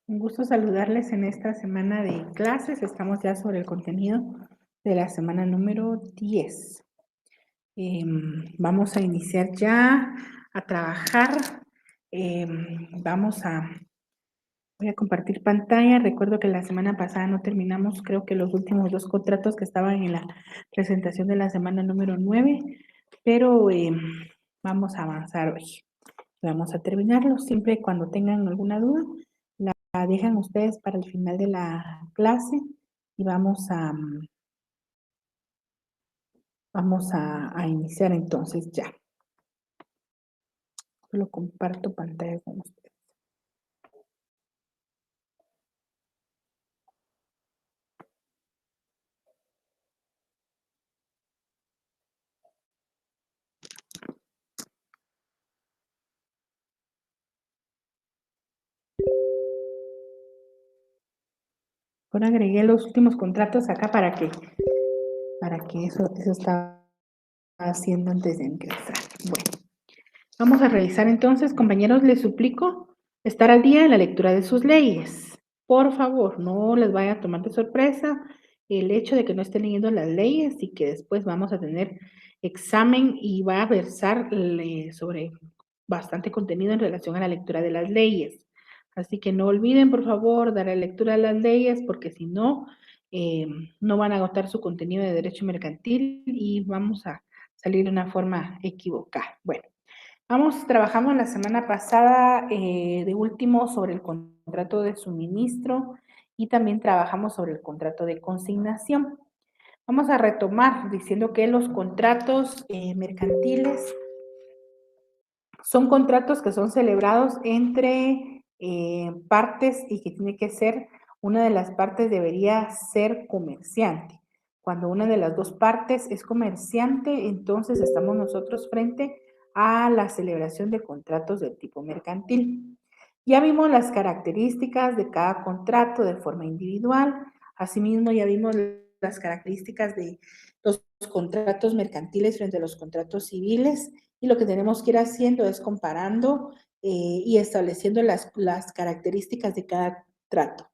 Un gusto saludarles en esta semana de clases. Estamos ya sobre el contenido de la semana número 10. Vamos a iniciar ya a trabajar. Voy a compartir pantalla. Recuerdo que la semana pasada no terminamos, creo que los últimos dos contratos que estaban en la presentación de la semana número 9, pero vamos a avanzar hoy. Vamos a terminarlo. Siempre cuando tengan alguna duda, la dejan ustedes para el final de la clase y vamos a iniciar entonces ya. Lo comparto pantalla con ustedes. Ahora agregué los últimos contratos acá para que eso estaba haciendo antes de ingresar. Bueno, vamos a revisar entonces, compañeros, les suplico estar al día en la lectura de sus leyes. Por favor, no les vaya a tomar de sorpresa el hecho de que no estén leyendo las leyes y que después vamos a tener examen y va a versar sobre bastante contenido en relación a la lectura de las leyes. Así que no olviden, por favor, dar la lectura de las leyes porque si no, eh, no van a agotar su contenido de derecho mercantil y vamos a salir de una forma equivocada. Bueno. Trabajamos la semana pasada de último sobre el contrato de suministro y también trabajamos sobre el contrato de consignación. Vamos a retomar diciendo que los contratos mercantiles son contratos que son celebrados entre partes y que tiene que ser, una de las partes debería ser comerciante. Cuando una de las dos partes es comerciante, entonces estamos nosotros frente a la celebración de contratos del tipo mercantil. Ya vimos las características de cada contrato de forma individual, asimismo ya vimos las características de los contratos mercantiles frente a los contratos civiles y lo que tenemos que ir haciendo es comparando y estableciendo las características de cada trato.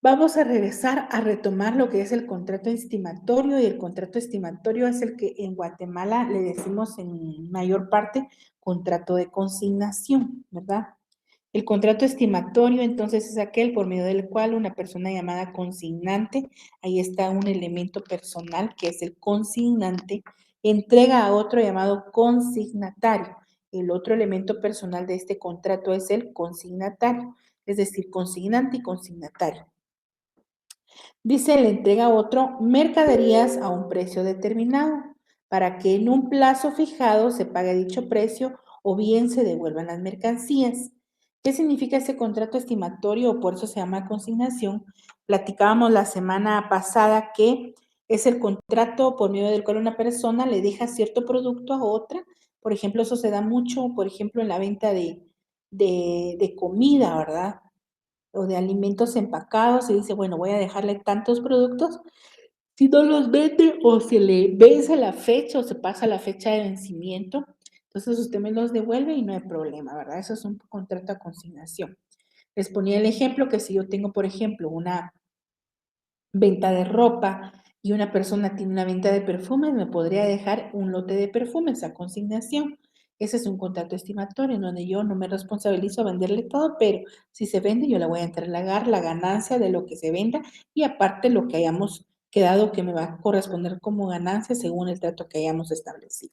Vamos a regresar a retomar lo que es el contrato estimatorio y el contrato estimatorio es el que en Guatemala le decimos en mayor parte contrato de consignación, ¿verdad? El contrato estimatorio entonces es aquel por medio del cual una persona llamada consignante, ahí está un elemento personal que es el consignante, entrega a otro llamado consignatario. El otro elemento personal de este contrato es el consignatario, es decir, consignante y consignatario. Dice, le entrega a otro mercaderías a un precio determinado para que en un plazo fijado se pague dicho precio o bien se devuelvan las mercancías. ¿Qué significa ese contrato estimatorio o por eso se llama consignación? Platicábamos la semana pasada que es el contrato por medio del cual una persona le deja cierto producto a otra. Por ejemplo, eso se da mucho, por ejemplo, en la venta de comida, ¿verdad? O de alimentos empacados y dice, bueno, voy a dejarle tantos productos, si no los vende o se le vence la fecha o se pasa la fecha de vencimiento, entonces usted me los devuelve y no hay problema, ¿verdad? Eso es un contrato a consignación. Les ponía el ejemplo que si yo tengo, por ejemplo, una venta de ropa y una persona tiene una venta de perfumes, me podría dejar un lote de perfumes a consignación. Ese es un contrato estimatorio en donde yo no me responsabilizo a venderle todo, pero si se vende yo le voy a entregar la ganancia de lo que se venda y aparte lo que hayamos quedado que me va a corresponder como ganancia según el trato que hayamos establecido.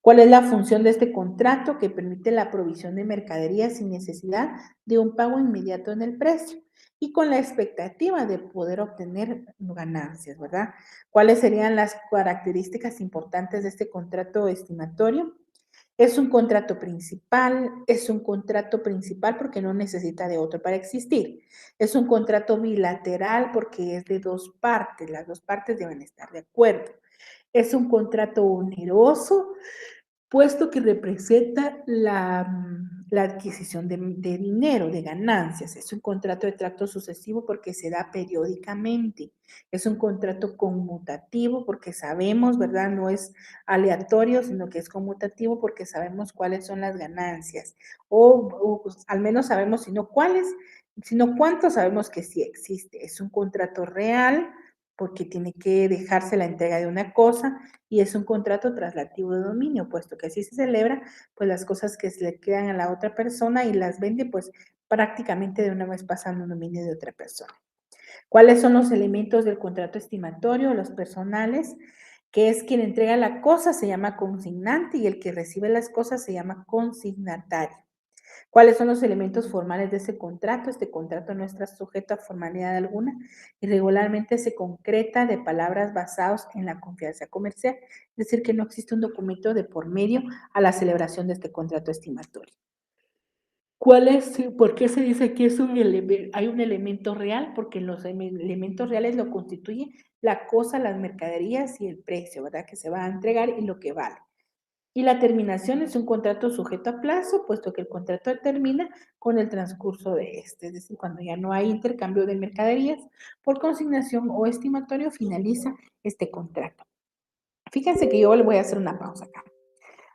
¿Cuál es la función de este contrato? Que permite la provisión de mercaderías sin necesidad de un pago inmediato en el precio y con la expectativa de poder obtener ganancias, ¿verdad? ¿Cuáles serían las características importantes de este contrato estimatorio? Es un contrato principal porque no necesita de otro para existir. Es un contrato bilateral porque es de dos partes, las dos partes deben estar de acuerdo. Es un contrato oneroso puesto que representa la adquisición de dinero, de ganancias. Es un contrato de trato sucesivo porque se da periódicamente. Es un contrato conmutativo porque sabemos, ¿verdad? No es aleatorio, sino que es conmutativo porque sabemos cuáles son las ganancias. O pues, al menos sabemos, si no cuáles, sino cuánto sabemos que sí existe. Es un contrato real porque tiene que dejarse la entrega de una cosa y es un contrato traslativo de dominio, puesto que así se celebra, pues las cosas que se le quedan a la otra persona y las vende, pues prácticamente de una vez pasando un dominio de otra persona. ¿Cuáles son los elementos del contrato estimatorio? Los personales, que es quien entrega la cosa, se llama consignante y el que recibe las cosas se llama consignatario. ¿Cuáles son los elementos formales de ese contrato? Este contrato no está sujeto a formalidad alguna y regularmente se concreta de palabras basadas en la confianza comercial, es decir, que no existe un documento de por medio a la celebración de este contrato estimatorio. ¿Cuál es? ¿Por qué se dice que es hay un elemento real? Porque los elementos reales lo constituye la cosa, las mercaderías y el precio, ¿verdad? Que se va a entregar y lo que vale. Y la terminación es un contrato sujeto a plazo, puesto que el contrato termina con el transcurso de este, es decir, cuando ya no hay intercambio de mercaderías por consignación o estimatorio, finaliza este contrato. Fíjense que yo le voy a hacer una pausa acá.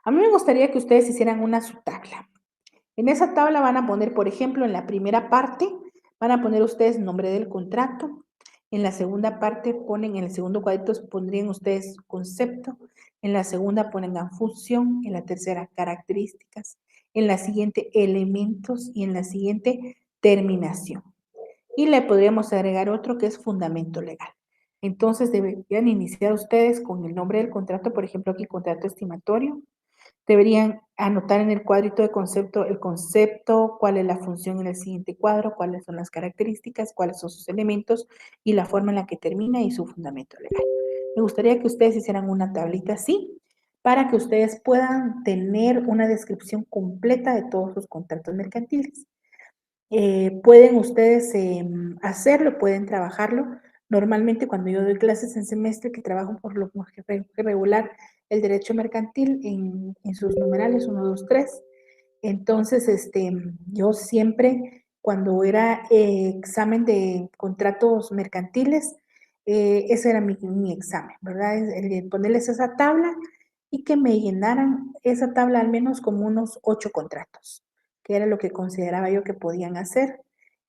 A mí me gustaría que ustedes hicieran una su tabla. En esa tabla van a poner, por ejemplo, en la primera parte, van a poner ustedes nombre del contrato. En la segunda parte ponen, en el segundo cuadrito pondrían ustedes concepto. En la segunda ponen función. En la tercera, características. En la siguiente, elementos. Y en la siguiente, terminación. Y le podríamos agregar otro que es fundamento legal. Entonces deberían iniciar ustedes con el nombre del contrato, por ejemplo, aquí contrato estimatorio. Deberían anotar en el cuadrito de concepto el concepto, cuál es la función en el siguiente cuadro, cuáles son las características, cuáles son sus elementos y la forma en la que termina y su fundamento legal. Me gustaría que ustedes hicieran una tablita así para que ustedes puedan tener una descripción completa de todos sus contratos mercantiles. Pueden ustedes hacerlo, pueden trabajarlo. Normalmente cuando yo doy clases en semestre, que trabajo por lo regular el derecho mercantil en sus numerales 1, 2, 3. Entonces, yo siempre, cuando era examen de contratos mercantiles, ese era mi examen, ¿verdad? El de ponerles esa tabla y que me llenaran esa tabla al menos como unos 8 contratos, que era lo que consideraba yo que podían hacer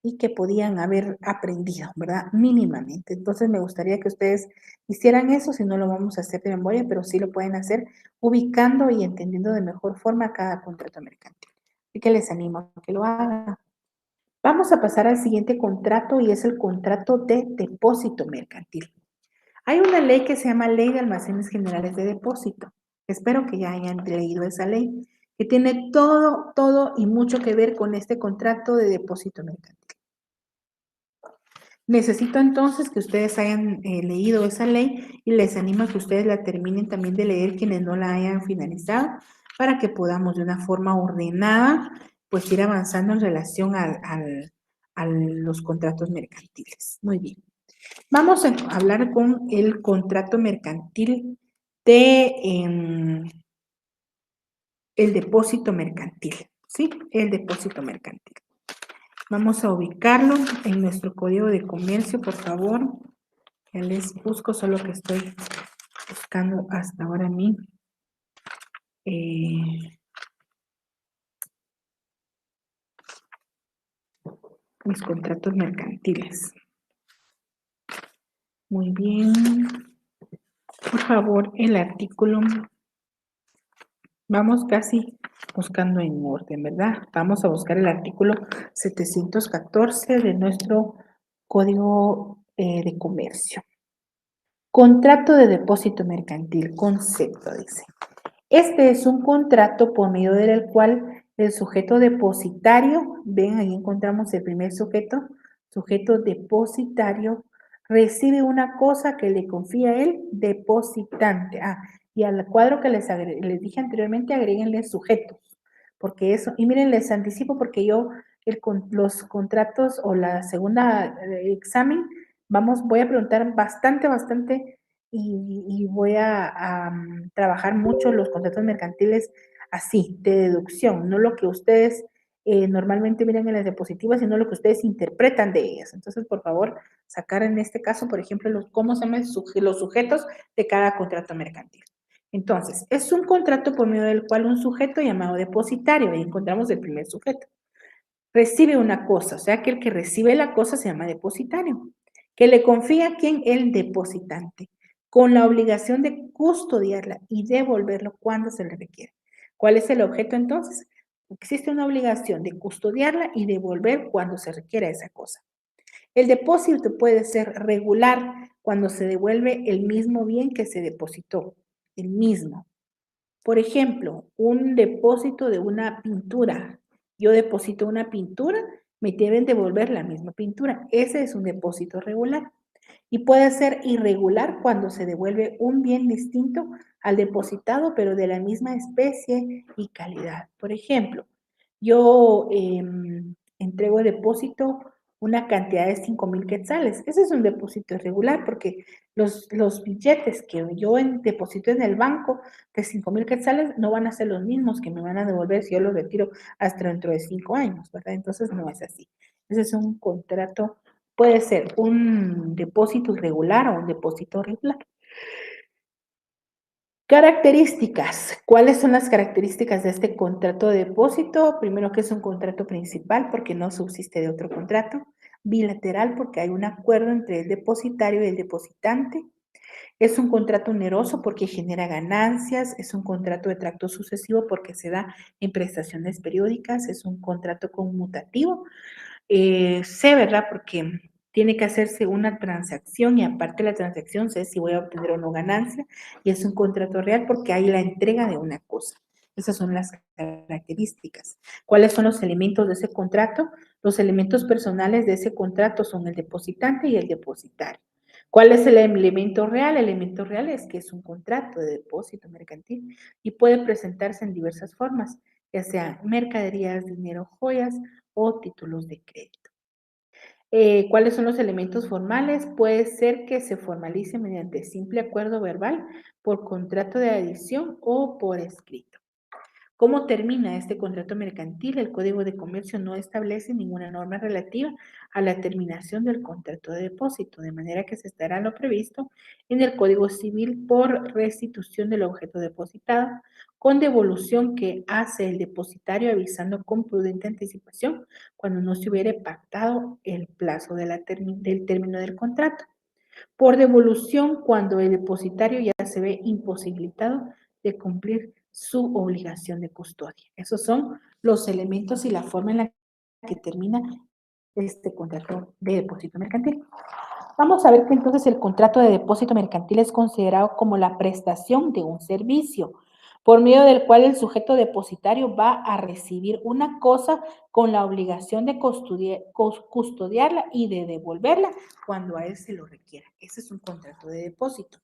y que podían haber aprendido, ¿verdad? Mínimamente. Entonces me gustaría que ustedes hicieran eso, si no lo vamos a hacer de memoria, pero sí lo pueden hacer ubicando y entendiendo de mejor forma cada contrato mercantil. Así que les animo a que lo hagan. Vamos a pasar al siguiente contrato y es el contrato de depósito mercantil. Hay una ley que se llama Ley de Almacenes Generales de Depósito. Espero que ya hayan leído esa ley, que tiene todo y mucho que ver con este contrato de depósito mercantil. Necesito entonces que ustedes hayan leído esa ley y les animo a que ustedes la terminen también de leer quienes no la hayan finalizado para que podamos de una forma ordenada pues ir avanzando en relación a los contratos mercantiles. Muy bien. Vamos a hablar con el contrato mercantil de el depósito mercantil, ¿sí? El depósito mercantil. Vamos a ubicarlo en nuestro código de comercio, por favor. Ya les busco, solo que estoy buscando hasta ahora mis contratos mercantiles. Muy bien. Por favor, el artículo. Vamos casi buscando en orden, ¿verdad? Vamos a buscar el artículo 714 de nuestro Código de Comercio. Contrato de depósito mercantil, concepto, dice. Este es un contrato por medio del cual el sujeto depositario, ven, ahí encontramos el primer sujeto depositario, recibe una cosa que le confía el depositante. Y al cuadro que les dije anteriormente, agréguenle sujetos, porque eso, y miren, les anticipo porque yo los contratos o la segunda examen, voy a preguntar bastante y voy a trabajar mucho los contratos mercantiles así, de deducción, no lo que ustedes normalmente miran en las diapositivas, sino lo que ustedes interpretan de ellas. Entonces, por favor, sacar en este caso, por ejemplo, cómo se llaman los sujetos de cada contrato mercantil. Entonces, es un contrato por medio del cual un sujeto llamado depositario, ahí encontramos el primer sujeto, recibe una cosa, o sea que el que recibe la cosa se llama depositario, que le confía a quién, el depositante, con la obligación de custodiarla y devolverlo cuando se le requiere. ¿Cuál es el objeto entonces? Existe una obligación de custodiarla y devolver cuando se requiera esa cosa. El depósito puede ser regular cuando se devuelve el mismo bien que se depositó, el mismo. Por ejemplo, un depósito de una pintura. Yo deposito una pintura, me deben devolver la misma pintura. Ese es un depósito regular. Y puede ser irregular cuando se devuelve un bien distinto al depositado, pero de la misma especie y calidad. Por ejemplo, yo entrego depósito una cantidad de 5,000 quetzales. Ese es un depósito irregular porque los billetes que yo deposito en el banco de 5,000 quetzales no van a ser los mismos que me van a devolver si yo los retiro hasta dentro de 5 años, ¿verdad? Entonces no es así. Ese es un contrato, puede ser un depósito irregular o un depósito regular. Características. ¿Cuáles son las características de este contrato de depósito? Primero que es un contrato principal porque no subsiste de otro contrato. Bilateral porque hay un acuerdo entre el depositario y el depositante. Es un contrato oneroso porque genera ganancias. Es un contrato de tracto sucesivo porque se da en prestaciones periódicas. Es un contrato conmutativo. Sé, ¿verdad? Porque tiene que hacerse una transacción y aparte de la transacción sé si voy a obtener o no ganancia y es un contrato real porque hay la entrega de una cosa. Esas son las características. ¿Cuáles son los elementos de ese contrato? Los elementos personales de ese contrato son el depositante y el depositario. ¿Cuál es el elemento real? El elemento real es que es un contrato de depósito mercantil y puede presentarse en diversas formas, ya sea mercaderías, dinero, joyas o títulos de crédito. ¿Cuáles son los elementos formales? Puede ser que se formalice mediante simple acuerdo verbal, por contrato de adición o por escrito. ¿Cómo termina este contrato mercantil? El Código de Comercio no establece ninguna norma relativa a la terminación del contrato de depósito, de manera que se estará lo previsto en el Código Civil por restitución del objeto depositado, con devolución que hace el depositario avisando con prudente anticipación cuando no se hubiere pactado el plazo del término del contrato. Por devolución cuando el depositario ya se ve imposibilitado de cumplir su obligación de custodia. Esos son los elementos y la forma en la que termina este contrato de depósito mercantil. Vamos a ver que entonces el contrato de depósito mercantil es considerado como la prestación de un servicio, por medio del cual el sujeto depositario va a recibir una cosa con la obligación de custodiarla y de devolverla cuando a él se lo requiera. Ese es un contrato de depósito.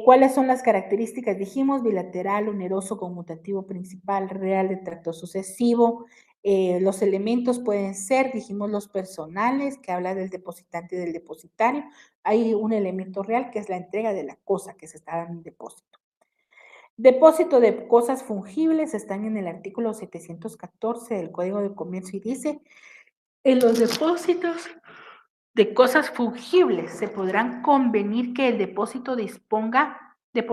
¿Cuáles son las características? Dijimos bilateral, oneroso, conmutativo, principal, real, de tracto sucesivo. Los elementos pueden ser, dijimos, los personales, que habla del depositante y del depositario. Hay un elemento real que es la entrega de la cosa que se está dando en depósito. Depósito de cosas fungibles están en el artículo 714 del Código de Comercio y dice, en los depósitos de cosas fungibles se podrán convenir que el depositario disponga de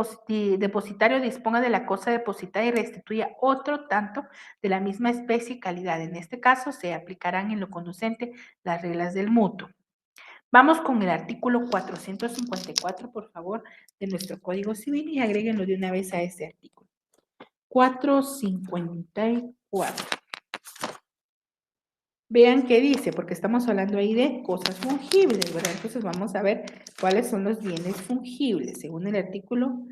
la cosa depositada y restituya otro tanto de la misma especie y calidad. En este caso se aplicarán en lo conducente las reglas del mutuo. Vamos con el artículo 454, por favor, de nuestro Código Civil y agréguenlo de una vez a este artículo. 454. Vean qué dice, porque estamos hablando ahí de cosas fungibles, ¿verdad? Entonces vamos a ver cuáles son los bienes fungibles, según el artículo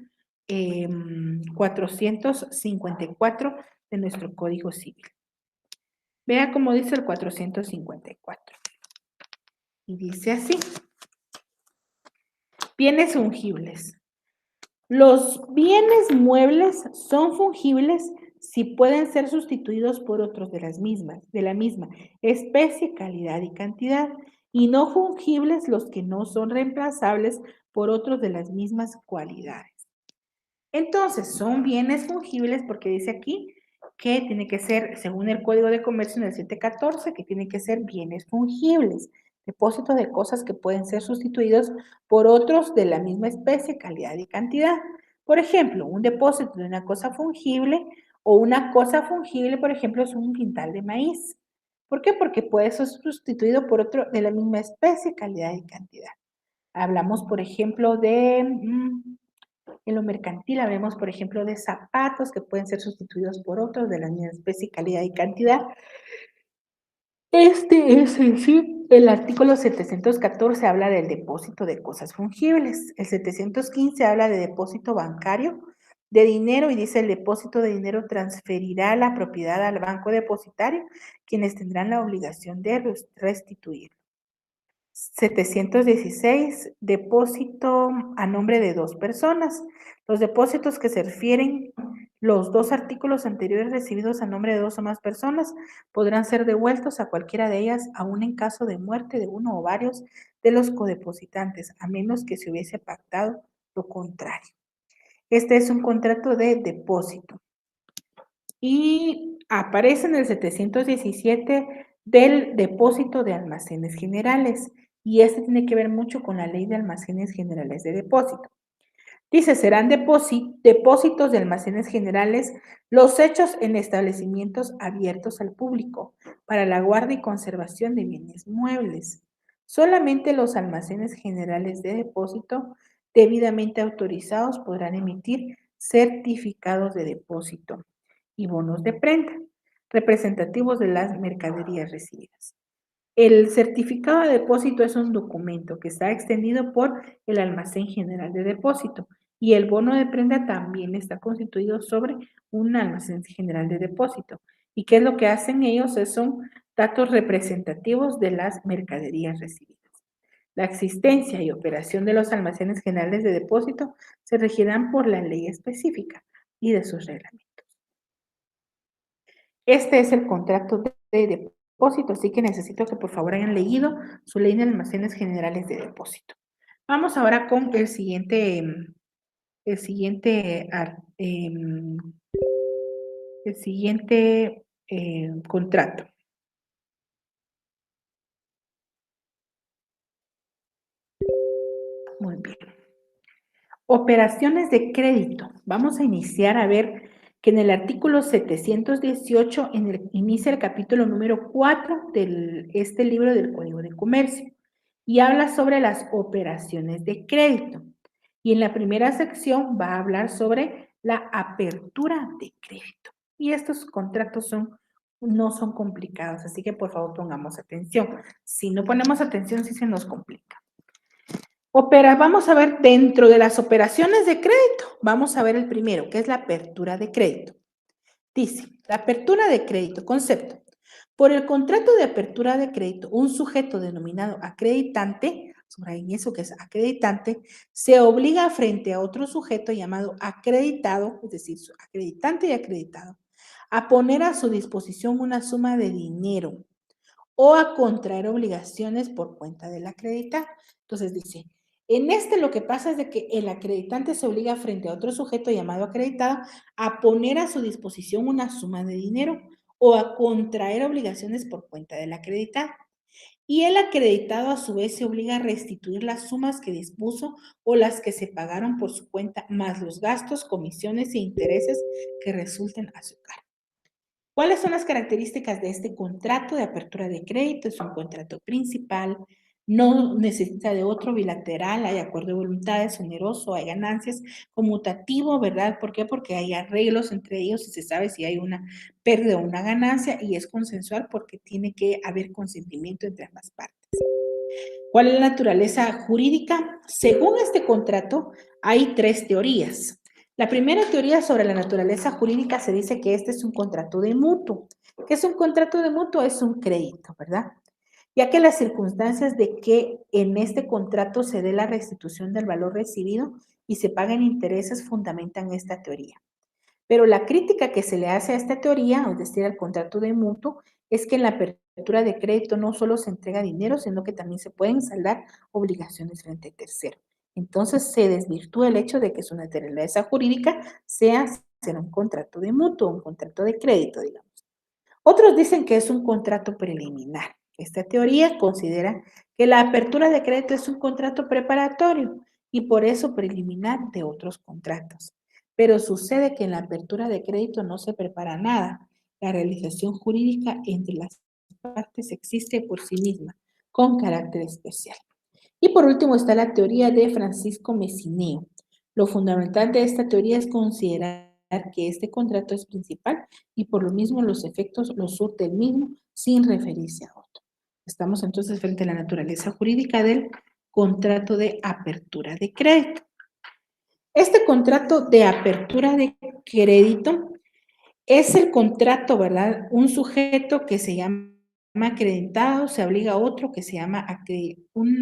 454 de nuestro Código Civil. Vea cómo dice el 454. Y dice así. Bienes fungibles. Los bienes muebles son fungibles si pueden ser sustituidos por otros de la misma especie, calidad y cantidad, y no fungibles los que no son reemplazables por otros de las mismas cualidades. Entonces, son bienes fungibles porque dice aquí que tiene que ser, según el Código de Comercio en el 714, que tiene que ser bienes fungibles, depósitos de cosas que pueden ser sustituidos por otros de la misma especie, calidad y cantidad. Por ejemplo, un depósito de una cosa fungible o una cosa fungible, por ejemplo, es un quintal de maíz. ¿Por qué? Porque puede ser sustituido por otro de la misma especie, calidad y cantidad. Hablamos, por ejemplo, en lo mercantil, hablemos, por ejemplo, de zapatos que pueden ser sustituidos por otros de la misma especie, calidad y cantidad. Este es en sí, el artículo 714 habla del depósito de cosas fungibles. El 715 habla de depósito bancario de dinero y dice el depósito de dinero transferirá la propiedad al banco depositario, quienes tendrán la obligación de restituir. 716, depósito a nombre de dos personas. Los depósitos que se refieren los dos artículos anteriores recibidos a nombre de dos o más personas podrán ser devueltos a cualquiera de ellas, aun en caso de muerte de uno o varios de los codepositantes, a menos que se hubiese pactado lo contrario. Este es un contrato de depósito. Y aparece en el 717 del depósito de almacenes generales. Y este tiene que ver mucho con la ley de almacenes generales de depósito. Dice, serán depósitos de almacenes generales los hechos en establecimientos abiertos al público para la guarda y conservación de bienes muebles. Solamente los almacenes generales de depósito debidamente autorizados podrán emitir certificados de depósito y bonos de prenda representativos de las mercaderías recibidas. El certificado de depósito es un documento que está extendido por el almacén general de depósito y el bono de prenda también está constituido sobre un almacén general de depósito. ¿Y qué es lo que hacen ellos? Son datos representativos de las mercaderías recibidas. La existencia y operación de los almacenes generales de depósito se regirán por la ley específica y de sus reglamentos. Este es el contrato de depósito, así que necesito que por favor hayan leído su ley de almacenes generales de depósito. Vamos ahora con el siguiente, el siguiente, el siguiente contrato. Muy bien. Operaciones de crédito. Vamos a iniciar a ver que en el artículo 718 inicia el capítulo número 4 de este libro del Código de Comercio y habla sobre las operaciones de crédito. Y en la primera sección va a hablar sobre la apertura de crédito. Y estos contratos no son complicados, así que por favor pongamos atención. Si no ponemos atención, sí se nos complica. Vamos a ver dentro de las operaciones de crédito, vamos a ver el primero, que es la apertura de crédito. Dice, la apertura de crédito, concepto. Por el contrato de apertura de crédito, un sujeto denominado acreditante, subrayen eso que es acreditante, se obliga frente a otro sujeto llamado acreditado, es decir, acreditante y acreditado, a poner a su disposición una suma de dinero o a contraer obligaciones por cuenta del acreditado. Entonces dice, en este lo que pasa es de que el acreditante se obliga frente a otro sujeto llamado acreditado a poner a su disposición una suma de dinero o a contraer obligaciones por cuenta del acreditado. Y el acreditado a su vez se obliga a restituir las sumas que dispuso o las que se pagaron por su cuenta, más los gastos, comisiones e intereses que resulten a su cargo. ¿Cuáles son las características de este contrato de apertura de crédito? Es un contrato principal, no necesita de otro bilateral, hay acuerdo de voluntades, oneroso, hay ganancias, conmutativo, ¿verdad? ¿Por qué? Porque hay arreglos entre ellos y se sabe si hay una pérdida o una ganancia y es consensual porque tiene que haber consentimiento entre ambas partes. ¿Cuál es la naturaleza jurídica? Según este contrato, hay tres teorías. La primera teoría sobre la naturaleza jurídica se dice que este es un contrato de mutuo. ¿Qué es un contrato de mutuo? Es un crédito, ¿verdad? Ya que las circunstancias de que en este contrato se dé la restitución del valor recibido y se paguen intereses fundamentan esta teoría. Pero la crítica que se le hace a esta teoría, es decir, al contrato de mutuo, es que en la apertura de crédito no solo se entrega dinero, sino que también se pueden saldar obligaciones frente a tercero. Entonces se desvirtúa el hecho de que su naturaleza jurídica sea ser un contrato de mutuo, un contrato de crédito, digamos. Otros dicen que es un contrato preliminar. Esta teoría considera que la apertura de crédito es un contrato preparatorio y por eso preliminar de otros contratos. Pero sucede que en la apertura de crédito no se prepara nada. La realización jurídica entre las partes existe por sí misma, con carácter especial. Y por último está la teoría de Francisco Messineo. Lo fundamental de esta teoría es considerar que este contrato es principal y por lo mismo los efectos los surte el mismo sin referirse a otro. Estamos entonces frente a la naturaleza jurídica del contrato de apertura de crédito. Este contrato de apertura de crédito es el contrato, ¿verdad? Un sujeto que se llama acreditado se obliga a otro que se llama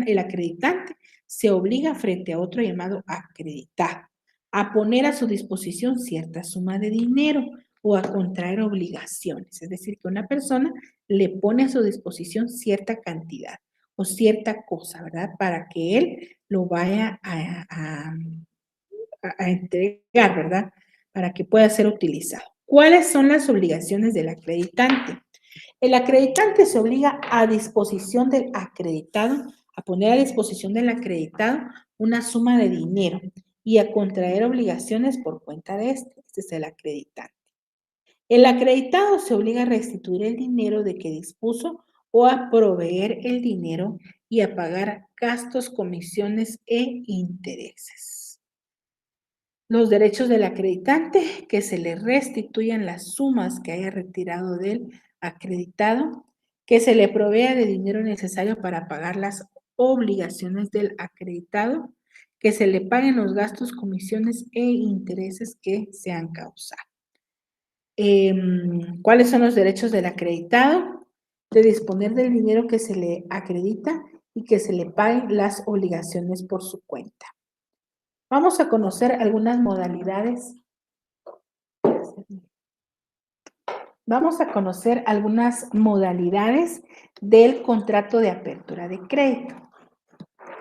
el acreditante, se obliga frente a otro llamado acreditado a poner a su disposición cierta suma de dinero o a contraer obligaciones. Es decir, que una persona le pone a su disposición cierta cantidad o cierta cosa, ¿verdad? Para que él lo vaya a entregar, ¿verdad? Para que pueda ser utilizado. ¿Cuáles son las obligaciones del acreditante? El acreditante se obliga a disposición del acreditado, a poner a disposición del acreditado una suma de dinero y a contraer obligaciones por cuenta de este. Este es el acreditante. El acreditado se obliga a restituir el dinero de que dispuso o a proveer el dinero y a pagar gastos, comisiones e intereses. Los derechos del acreditante, que se le restituyan las sumas que haya retirado del acreditado, que se le provea de dinero necesario para pagar las obligaciones del acreditado, que se le paguen los gastos, comisiones e intereses que sean causado. ¿Cuáles son los derechos del acreditado? De disponer del dinero que se le acredita y que se le paguen las obligaciones por su cuenta. Vamos a conocer algunas modalidades. Vamos a conocer algunas modalidades del contrato de apertura de crédito.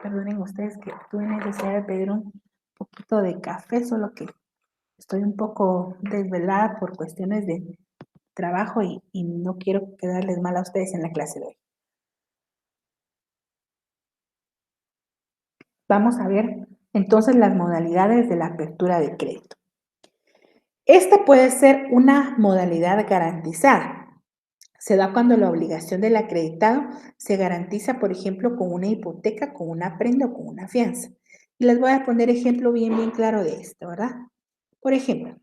Perdonen ustedes que tuve necesidad de pedir un poquito de café, solo que estoy un poco desvelada por cuestiones de trabajo y no quiero quedarles mal a ustedes en la clase de hoy. Vamos a ver entonces las modalidades de la apertura de crédito. Esta puede ser una modalidad garantizada. Se da cuando la obligación del acreditado se garantiza, por ejemplo, con una hipoteca, con una prenda o con una fianza. Y les voy a poner ejemplo bien claro de esto, ¿verdad? Por ejemplo,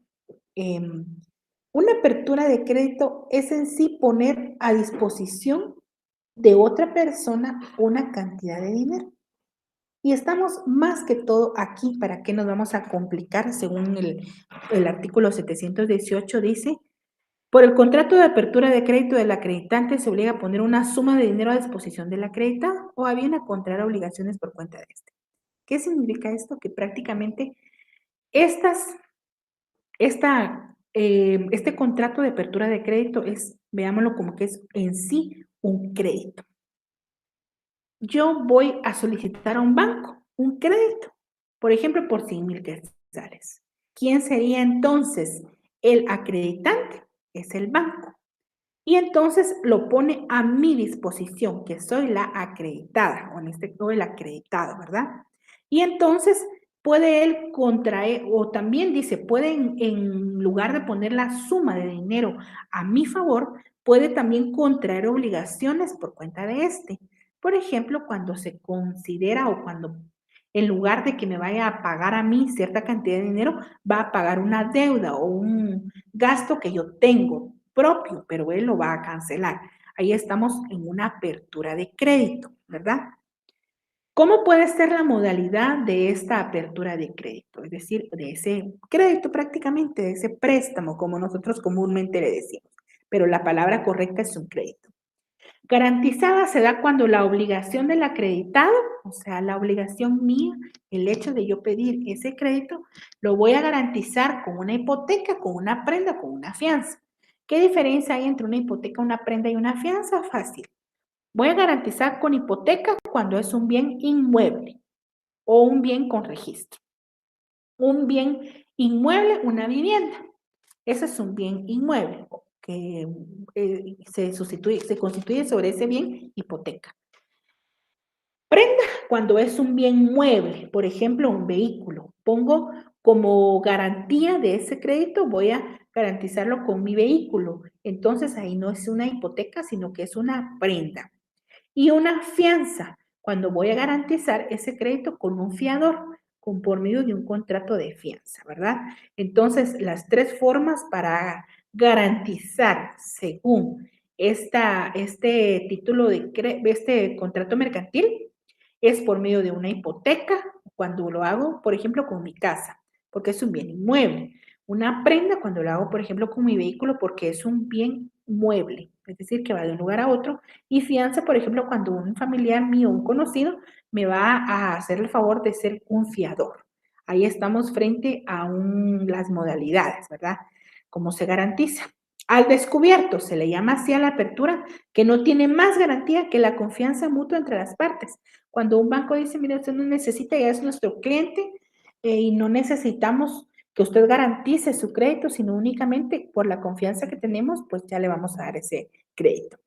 una apertura de crédito es en sí poner a disposición de otra persona una cantidad de dinero. Y estamos más que todo aquí, ¿para qué nos vamos a complicar? Según el artículo 718 dice, por el contrato de apertura de crédito del acreditante se obliga a poner una suma de dinero a disposición del acreditado o a bien a contraer obligaciones por cuenta de este. ¿Qué significa esto? Que prácticamente este contrato de apertura de crédito es, veámoslo como que es en sí un crédito. Yo voy a solicitar a un banco un crédito, por ejemplo, por 100,000 quetzales. ¿Quién sería entonces el acreditante? Es el banco. Y entonces lo pone a mi disposición, que soy la acreditada, o en este caso el acreditado, ¿verdad? Y entonces puede él contraer, o también dice, puede en lugar de poner la suma de dinero a mi favor, puede también contraer obligaciones por cuenta de este. Por ejemplo, cuando se considera o cuando en lugar de que me vaya a pagar a mí cierta cantidad de dinero, va a pagar una deuda o un gasto que yo tengo propio, pero él lo va a cancelar. Ahí estamos en una apertura de crédito, ¿verdad? ¿Cómo puede ser la modalidad de esta apertura de crédito? Es decir, de ese crédito prácticamente, de ese préstamo, como nosotros comúnmente le decimos. Pero la palabra correcta es un crédito. Garantizada se da cuando la obligación del acreditado, o sea, la obligación mía, el hecho de yo pedir ese crédito, lo voy a garantizar con una hipoteca, con una prenda, con una fianza. ¿Qué diferencia hay entre una hipoteca, una prenda y una fianza? Fácil. Voy a garantizar con hipoteca cuando es un bien inmueble o un bien con registro. Un bien inmueble, una vivienda. Ese es un bien inmueble que se constituye sobre ese bien hipoteca. Prenda cuando es un bien mueble, por ejemplo, un vehículo. Pongo como garantía de ese crédito, voy a garantizarlo con mi vehículo. Entonces ahí no es una hipoteca, sino que es una prenda. Y una fianza, cuando voy a garantizar ese crédito con un fiador, por medio de un contrato de fianza, ¿verdad? Entonces, las tres formas para garantizar según este título este contrato mercantil es por medio de una hipoteca, cuando lo hago, por ejemplo, con mi casa, porque es un bien inmueble. Una prenda cuando lo hago, por ejemplo, con mi vehículo, porque es un bien mueble, es decir, que va de un lugar a otro. Y fianza, por ejemplo, cuando un familiar mío, un conocido, me va a hacer el favor de ser un fiador. Ahí estamos frente a las modalidades, ¿verdad? ¿Cómo se garantiza? Al descubierto, se le llama así a la apertura, que no tiene más garantía que la confianza mutua entre las partes. Cuando un banco dice, mire, usted no necesita, ya es nuestro cliente y no necesitamos que usted garantice su crédito, sino únicamente por la confianza que tenemos, pues ya le vamos a dar ese crédito.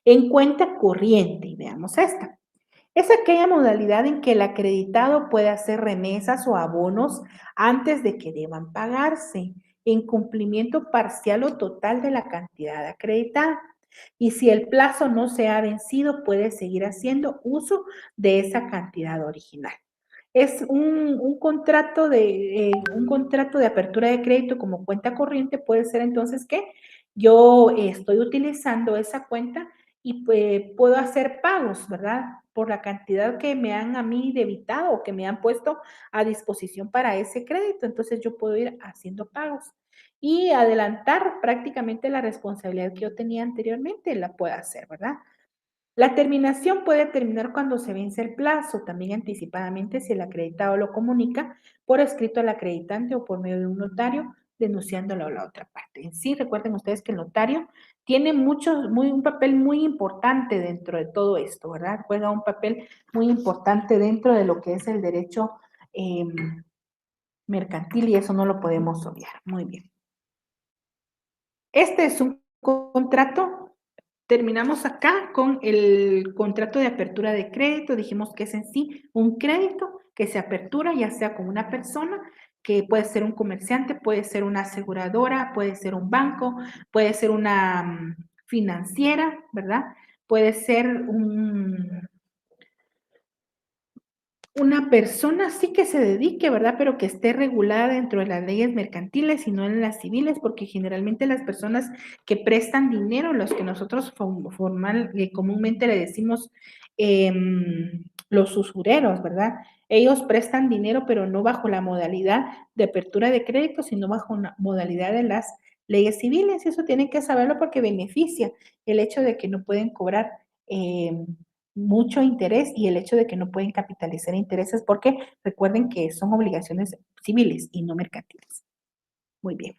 En cuenta corriente, y veamos esta. Es aquella modalidad en que el acreditado puede hacer remesas o abonos antes de que deban pagarse, en cumplimiento parcial o total de la cantidad acreditada. Y si el plazo no se ha vencido, puede seguir haciendo uso de esa cantidad original. Es un contrato de apertura de crédito como cuenta corriente, puede ser entonces que yo estoy utilizando esa cuenta y puedo hacer pagos, ¿verdad? Por la cantidad que me han a mí debitado o que me han puesto a disposición para ese crédito. Entonces yo puedo ir haciendo pagos y adelantar prácticamente la responsabilidad que yo tenía anteriormente, la puedo hacer, ¿verdad? La terminación puede terminar cuando se vence el plazo, también anticipadamente si el acreditado lo comunica por escrito al acreditante o por medio de un notario, denunciándolo a la otra parte. En sí, recuerden ustedes que el notario tiene un papel muy importante dentro de todo esto, ¿verdad? Juega un papel muy importante dentro de lo que es el derecho mercantil y eso no lo podemos obviar. Muy bien. Este es un contrato. Terminamos acá con el contrato de apertura de crédito. Dijimos que es en sí un crédito que se apertura ya sea con una persona, que puede ser un comerciante, puede ser una aseguradora, puede ser un banco, puede ser una financiera, ¿verdad? Puede ser una persona sí que se dedique, ¿verdad? Pero que esté regulada dentro de las leyes mercantiles y no en las civiles, porque generalmente las personas que prestan dinero, los que nosotros comúnmente le decimos los usureros, ¿verdad? Ellos prestan dinero, pero no bajo la modalidad de apertura de crédito, sino bajo una modalidad de las leyes civiles. Y eso tienen que saberlo porque beneficia el hecho de que no pueden cobrar mucho interés y el hecho de que no pueden capitalizar intereses porque recuerden que son obligaciones civiles y no mercantiles. Muy bien.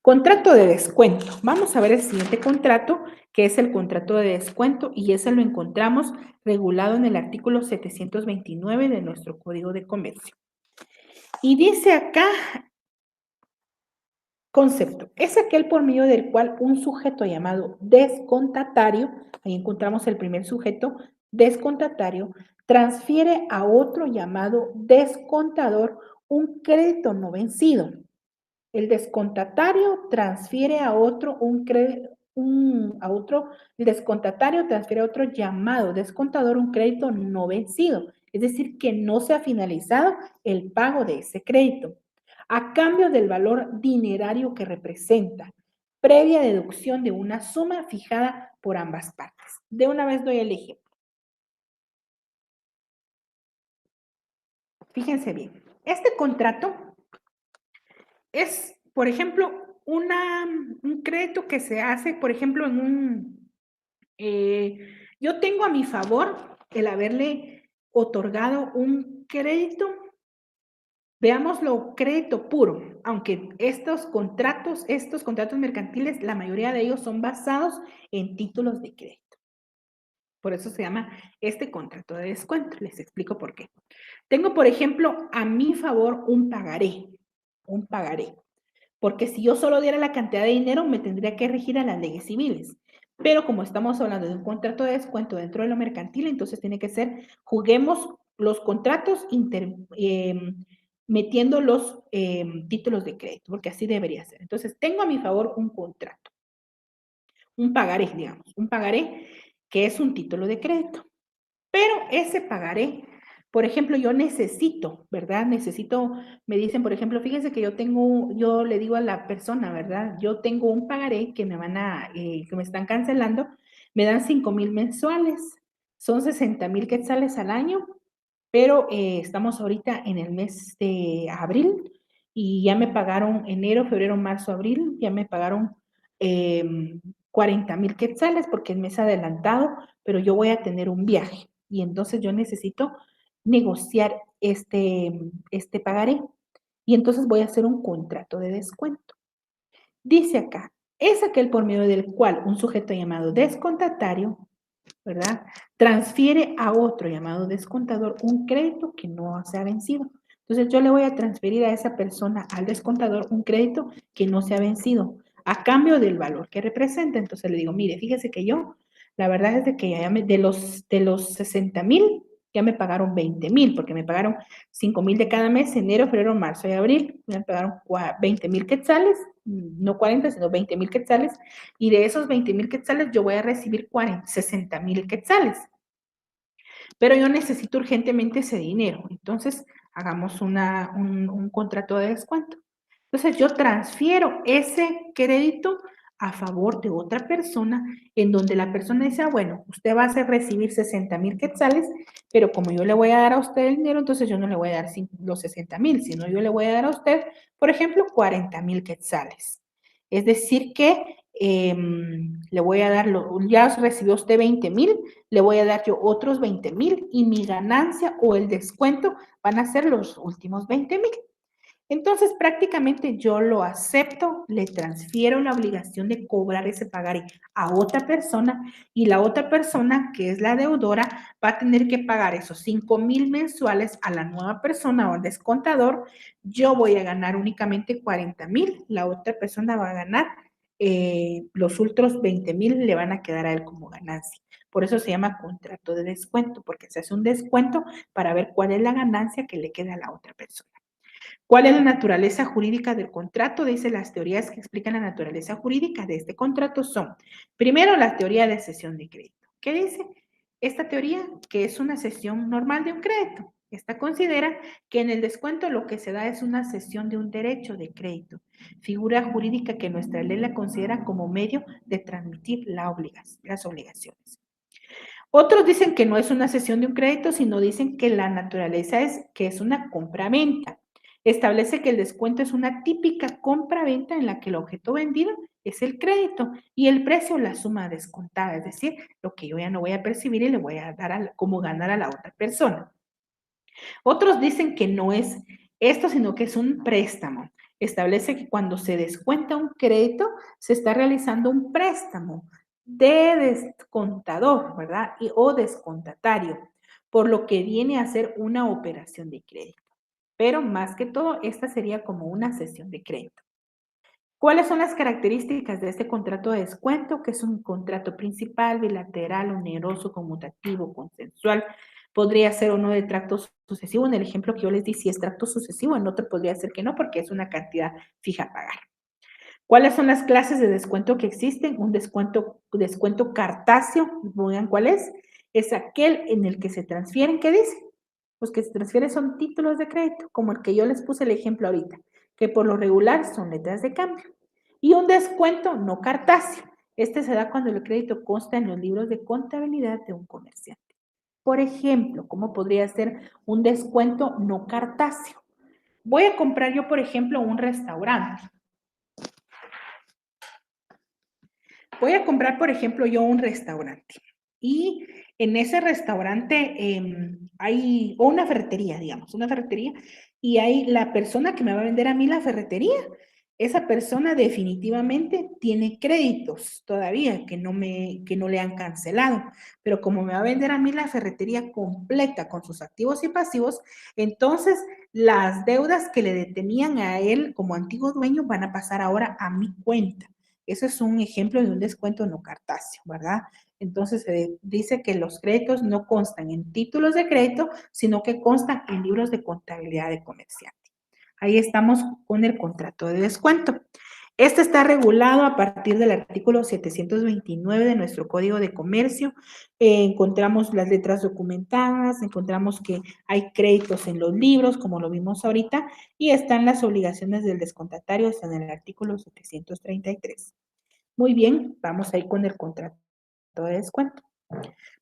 Contrato de descuento. Vamos a ver el siguiente contrato, que es el contrato de descuento y ese lo encontramos regulado en el artículo 729 de nuestro Código de Comercio. Y dice acá, concepto, es aquel por medio del cual un sujeto llamado descontatario, ahí encontramos el primer sujeto, descontatario, transfiere a otro llamado descontador un crédito no vencido. El descontatario transfiere a otro el descontatario transfiere a otro llamado descontador un crédito no vencido, es decir, que no se ha finalizado el pago de ese crédito a cambio del valor dinerario que representa, previa deducción de una suma fijada por ambas partes. De una vez doy el ejemplo. Fíjense bien, este contrato es, por ejemplo, un crédito que se hace, por ejemplo, yo tengo a mi favor el haberle otorgado un crédito. Veámoslo, crédito puro, aunque estos contratos mercantiles, la mayoría de ellos son basados en títulos de crédito. Por eso se llama este contrato de descuento. Les explico por qué. Tengo, por ejemplo, a mi favor un pagaré. porque si yo solo diera la cantidad de dinero, me tendría que regir a las leyes civiles. Pero como estamos hablando de un contrato de descuento dentro de lo mercantil, entonces tiene que ser, juguemos los contratos metiendo los títulos de crédito, porque así debería ser. Entonces, tengo a mi favor un contrato, un pagaré, digamos, un pagaré que es un título de crédito. Pero ese pagaré, por ejemplo, yo necesito, ¿verdad? Necesito, me dicen, por ejemplo, fíjense que yo le digo a la persona, ¿verdad? Yo tengo un pagaré que que me están cancelando, me dan 5,000 mensuales, son 60,000 quetzales al año, pero estamos ahorita en el mes de abril y ya me pagaron enero, febrero, marzo, abril, ya me pagaron 40,000 quetzales porque es mes adelantado, pero yo voy a tener un viaje y entonces yo necesito negociar este pagaré y entonces voy a hacer un contrato de descuento. Dice acá, es aquel por medio del cual un sujeto llamado descontatario, ¿verdad? Transfiere a otro llamado descontador un crédito que no se ha vencido. Entonces yo le voy a transferir a esa persona, al descontador, un crédito que no se ha vencido a cambio del valor que representa. Entonces le digo, mire, fíjese que yo, la verdad es de que de los 60,000, ya me pagaron 20,000, porque me pagaron 5,000 de cada mes, enero, febrero, marzo y abril. Me pagaron 20,000 quetzales, no 40, sino 20,000 quetzales, y de esos 20,000 quetzales yo voy a recibir 60,000 quetzales. Pero yo necesito urgentemente ese dinero. Entonces, hagamos un contrato de descuento. Entonces, yo transfiero ese crédito a favor de otra persona, en donde la persona dice, bueno, usted va a recibir 60,000 quetzales, pero como yo le voy a dar a usted el dinero, entonces yo no le voy a dar los 60,000, sino yo le voy a dar a usted, por ejemplo, 40,000 quetzales. Es decir que le voy a dar, ya recibió usted 20,000, le voy a dar yo otros 20,000 y mi ganancia o el descuento van a ser los últimos 20,000. Entonces, prácticamente yo lo acepto, le transfiero la obligación de cobrar ese pagaré a otra persona y la otra persona, que es la deudora, va a tener que pagar esos 5,000 mensuales a la nueva persona o al descontador. Yo voy a ganar únicamente 40,000, la otra persona va a ganar los otros 20,000 le van a quedar a él como ganancia. Por eso se llama contrato de descuento, porque se hace un descuento para ver cuál es la ganancia que le queda a la otra persona. ¿Cuál es la naturaleza jurídica del contrato? Dice las teorías que explican la naturaleza jurídica de este contrato son, primero, la teoría de cesión de crédito. ¿Qué dice? Esta teoría, que es una cesión normal de un crédito. Esta considera que en el descuento lo que se da es una cesión de un derecho de crédito, figura jurídica que nuestra ley la considera como medio de transmitir las obligaciones. Otros dicen que no es una cesión de un crédito, sino dicen que la naturaleza es que es una compra-venta. Establece que el descuento es una típica compra-venta en la que el objeto vendido es el crédito y el precio la suma descontada, es decir, lo que yo ya no voy a percibir y le voy a dar como ganar a la otra persona. Otros dicen que no es esto, sino que es un préstamo. Establece que cuando se descuenta un crédito, se está realizando un préstamo de descontador, ¿verdad? O descontatario, por lo que viene a ser una operación de crédito. Pero más que todo, esta sería como una cesión de crédito. ¿Cuáles son las características de este contrato de descuento? Que es un contrato principal, bilateral, oneroso, conmutativo, consensual. Podría ser uno de tracto sucesivo. En el ejemplo que yo les di, si es tracto sucesivo, en otro podría ser que no, porque es una cantidad fija a pagar. ¿Cuáles son las clases de descuento que existen? Un descuento cartáceo, vean cuál es. Es aquel en el que se transfieren, ¿qué dice? Los que se transfieren son títulos de crédito, como el que yo les puse el ejemplo ahorita, que por lo regular son letras de cambio. Y un descuento no cartáceo. Este se da cuando el crédito consta en los libros de contabilidad de un comerciante. Por ejemplo, ¿cómo podría ser un descuento no cartáceo? Voy a comprar yo, por ejemplo, un restaurante. Voy a comprar, por ejemplo, yo un restaurante. Y en ese restaurante hay, o una ferretería, digamos, una ferretería, y hay la persona que me va a vender a mí la ferretería, esa persona definitivamente tiene créditos todavía que no le han cancelado, pero como me va a vender a mí la ferretería completa con sus activos y pasivos, entonces las deudas que le detenían a él como antiguo dueño van a pasar ahora a mi cuenta. Eso es un ejemplo de un descuento no cartacio, ¿verdad? Entonces se dice que los créditos no constan en títulos de crédito, sino que constan en libros de contabilidad de comerciante. Ahí estamos con el contrato de descuento. Este está regulado a partir del artículo 729 de nuestro Código de Comercio. Encontramos las letras documentadas, encontramos que hay créditos en los libros, como lo vimos ahorita, y están las obligaciones del descontatario, están en el artículo 733. Muy bien, vamos ahí con el contrato de descuento.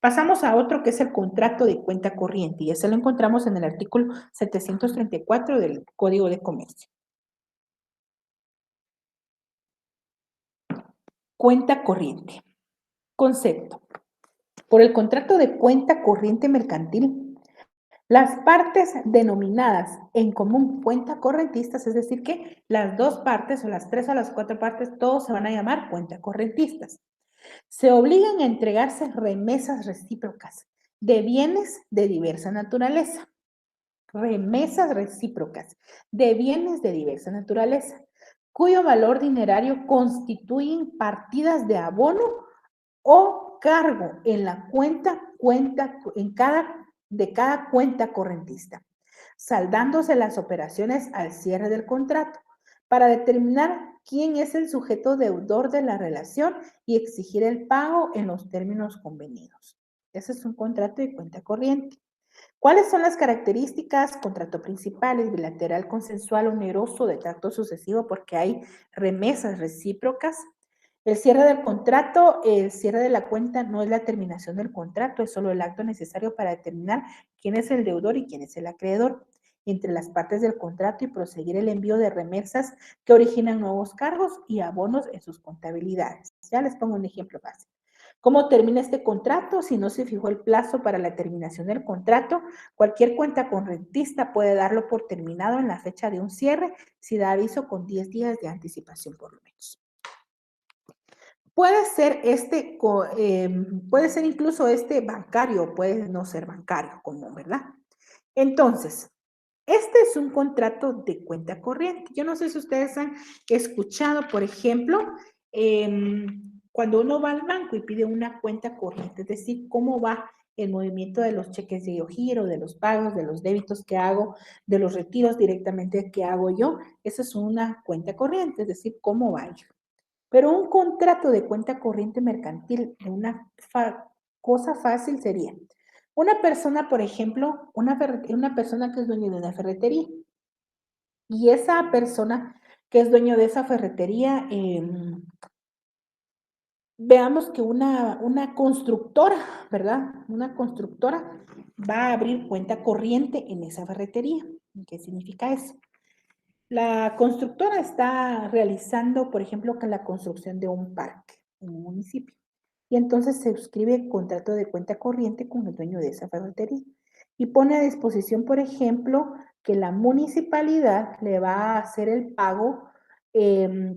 Pasamos a otro que es el contrato de cuenta corriente y ese lo encontramos en el artículo 734 del Código de Comercio. Cuenta corriente. Concepto. Por el contrato de cuenta corriente mercantil, las partes denominadas en común cuenta correntistas, es decir, que las dos partes o las tres o las cuatro partes, todos se van a llamar cuenta correntistas. Se obligan a entregarse remesas recíprocas de bienes de diversa naturaleza. Remesas recíprocas de bienes de diversa naturaleza, cuyo valor dinerario constituyen partidas de abono o cargo en la de cada cuenta correntista, saldándose las operaciones al cierre del contrato para determinar quién es el sujeto deudor de la relación y exigir el pago en los términos convenidos. Ese es un contrato de cuenta corriente. ¿Cuáles son las características? Contrato principal, es bilateral, consensual, oneroso, de tracto sucesivo, porque hay remesas recíprocas. El cierre del contrato, el cierre de la cuenta no es la terminación del contrato, es solo el acto necesario para determinar quién es el deudor y quién es el acreedor entre las partes del contrato y proseguir el envío de remesas que originan nuevos cargos y abonos en sus contabilidades. Ya les pongo un ejemplo fácil. ¿Cómo termina este contrato? Si no se fijó el plazo para la terminación del contrato, cualquier cuenta correntista puede darlo por terminado en la fecha de un cierre si da aviso con 10 días de anticipación por lo menos. Puede ser puede ser incluso este bancario, puede no ser bancario común, ¿verdad? Entonces, este es un contrato de cuenta corriente. Yo no sé si ustedes han escuchado, por ejemplo, cuando uno va al banco y pide una cuenta corriente, es decir, cómo va el movimiento de los cheques de giro, de los pagos, de los débitos que hago, de los retiros directamente que hago yo. Esa es una cuenta corriente, es decir, cómo va a ir. Pero un contrato de cuenta corriente mercantil de una cosa fácil sería una persona, por ejemplo, una persona que es dueño de una ferretería y esa persona que es dueño de esa ferretería, veamos que una constructora, ¿verdad? Una constructora va a abrir cuenta corriente en esa ferretería. ¿Qué significa eso? La constructora está realizando, por ejemplo, que la construcción de un parque en un municipio. Y entonces se suscribe contrato de cuenta corriente con el dueño de esa ferretería. Y pone a disposición, por ejemplo, que la municipalidad le va a hacer el pago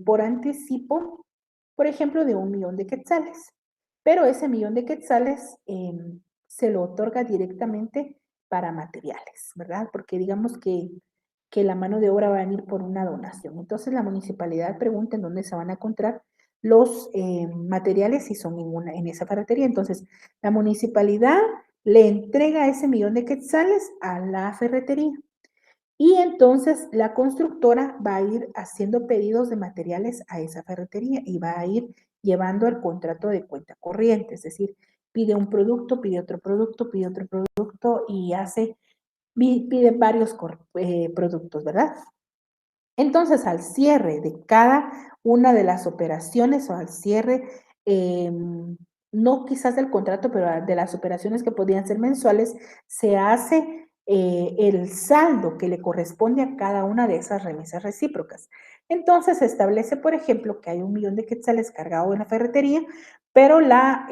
por anticipo, por ejemplo, de 1.000.000 de quetzales. Pero ese 1.000.000 de quetzales se lo otorga directamente para materiales, ¿verdad? Porque digamos que la mano de obra va a venir por una donación. Entonces la municipalidad pregunta en dónde se van a encontrar los materiales si son en esa ferretería. Entonces la municipalidad le entrega ese 1.000.000 de quetzales a la ferretería. Y entonces la constructora va a ir haciendo pedidos de materiales a esa ferretería y va a ir llevando el contrato de cuenta corriente, es decir, pide un producto, pide otro producto, pide otro producto y pide varios productos, ¿verdad? Entonces, al cierre de cada una de las operaciones o al cierre, no quizás del contrato, pero de las operaciones que podrían ser mensuales, se hace el saldo que le corresponde a cada una de esas remesas recíprocas. Entonces, se establece, por ejemplo, que hay 1.000.000 de quetzales cargado en la ferretería, pero la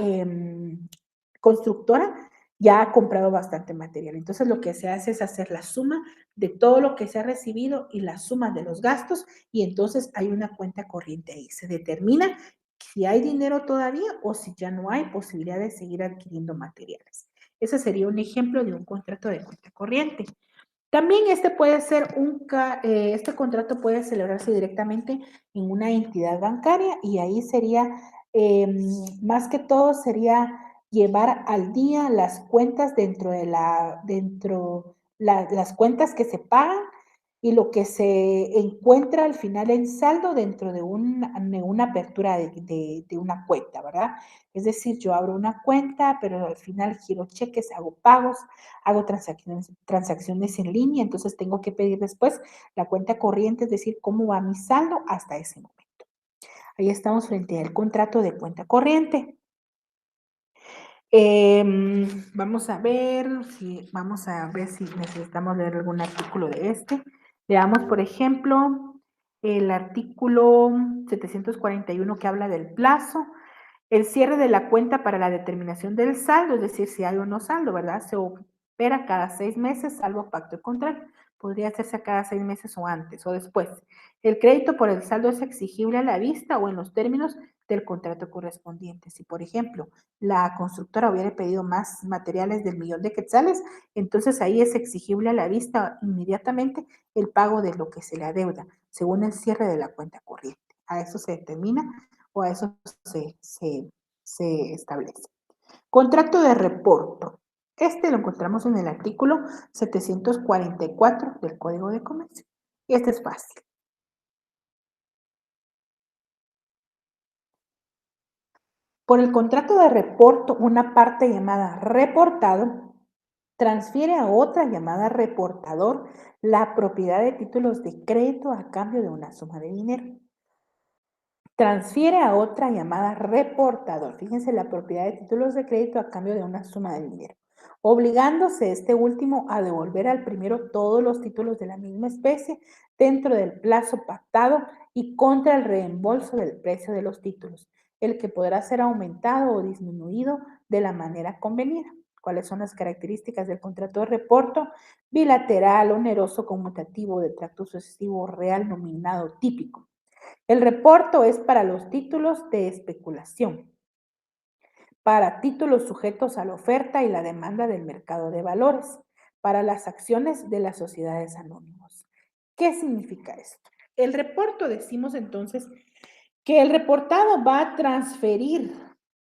constructora ya ha comprado bastante material. Entonces lo que se hace es hacer la suma de todo lo que se ha recibido y la suma de los gastos y entonces hay una cuenta corriente ahí. Se determina si hay dinero todavía o si ya no hay posibilidad de seguir adquiriendo materiales. Ese sería un ejemplo de un contrato de cuenta corriente. También este puede ser este contrato puede celebrarse directamente en una entidad bancaria y ahí sería, más que todo, sería llevar al día las cuentas las cuentas que se pagan y lo que se encuentra al final en saldo dentro de una apertura de una cuenta, ¿verdad? Es decir, yo abro una cuenta, pero al final giro cheques, hago pagos, hago transacciones en línea, entonces tengo que pedir después la cuenta corriente, es decir, cómo va mi saldo hasta ese momento. Ahí estamos frente al contrato de cuenta corriente. Vamos a ver si necesitamos leer algún artículo de este. Veamos, por ejemplo, el artículo 741 que habla del plazo. El cierre de la cuenta para la determinación del saldo, es decir, si hay o no saldo, ¿verdad? Se opera cada 6 meses, salvo pacto contrario. Podría hacerse a cada 6 meses o antes o después. El crédito por el saldo es exigible a la vista o en los términos del contrato correspondiente. Si, por ejemplo, la constructora hubiera pedido más materiales del 1,000,000 de quetzales, entonces ahí es exigible a la vista inmediatamente el pago de lo que se le adeuda, según el cierre de la cuenta corriente. A eso se determina o a eso se establece. Contrato de reporto. Este lo encontramos en el artículo 744 del Código de Comercio. Y este es fácil. Por el contrato de reporto, una parte llamada reportado transfiere a otra llamada reportador la propiedad de títulos de crédito a cambio de una suma de dinero. Transfiere a otra llamada reportador. Fíjense, la propiedad de títulos de crédito a cambio de una suma de dinero, obligándose este último a devolver al primero todos los títulos de la misma especie dentro del plazo pactado y contra el reembolso del precio de los títulos, el que podrá ser aumentado o disminuido de la manera convenida. ¿Cuáles son las características del contrato de reporto? Bilateral, oneroso, conmutativo, de tracto sucesivo, real, nominado, típico. El reporto es para los títulos de especulación, para títulos sujetos a la oferta y la demanda del mercado de valores, para las acciones de las sociedades anónimas. ¿Qué significa esto? El reporto, decimos entonces, que el reportado va a transferir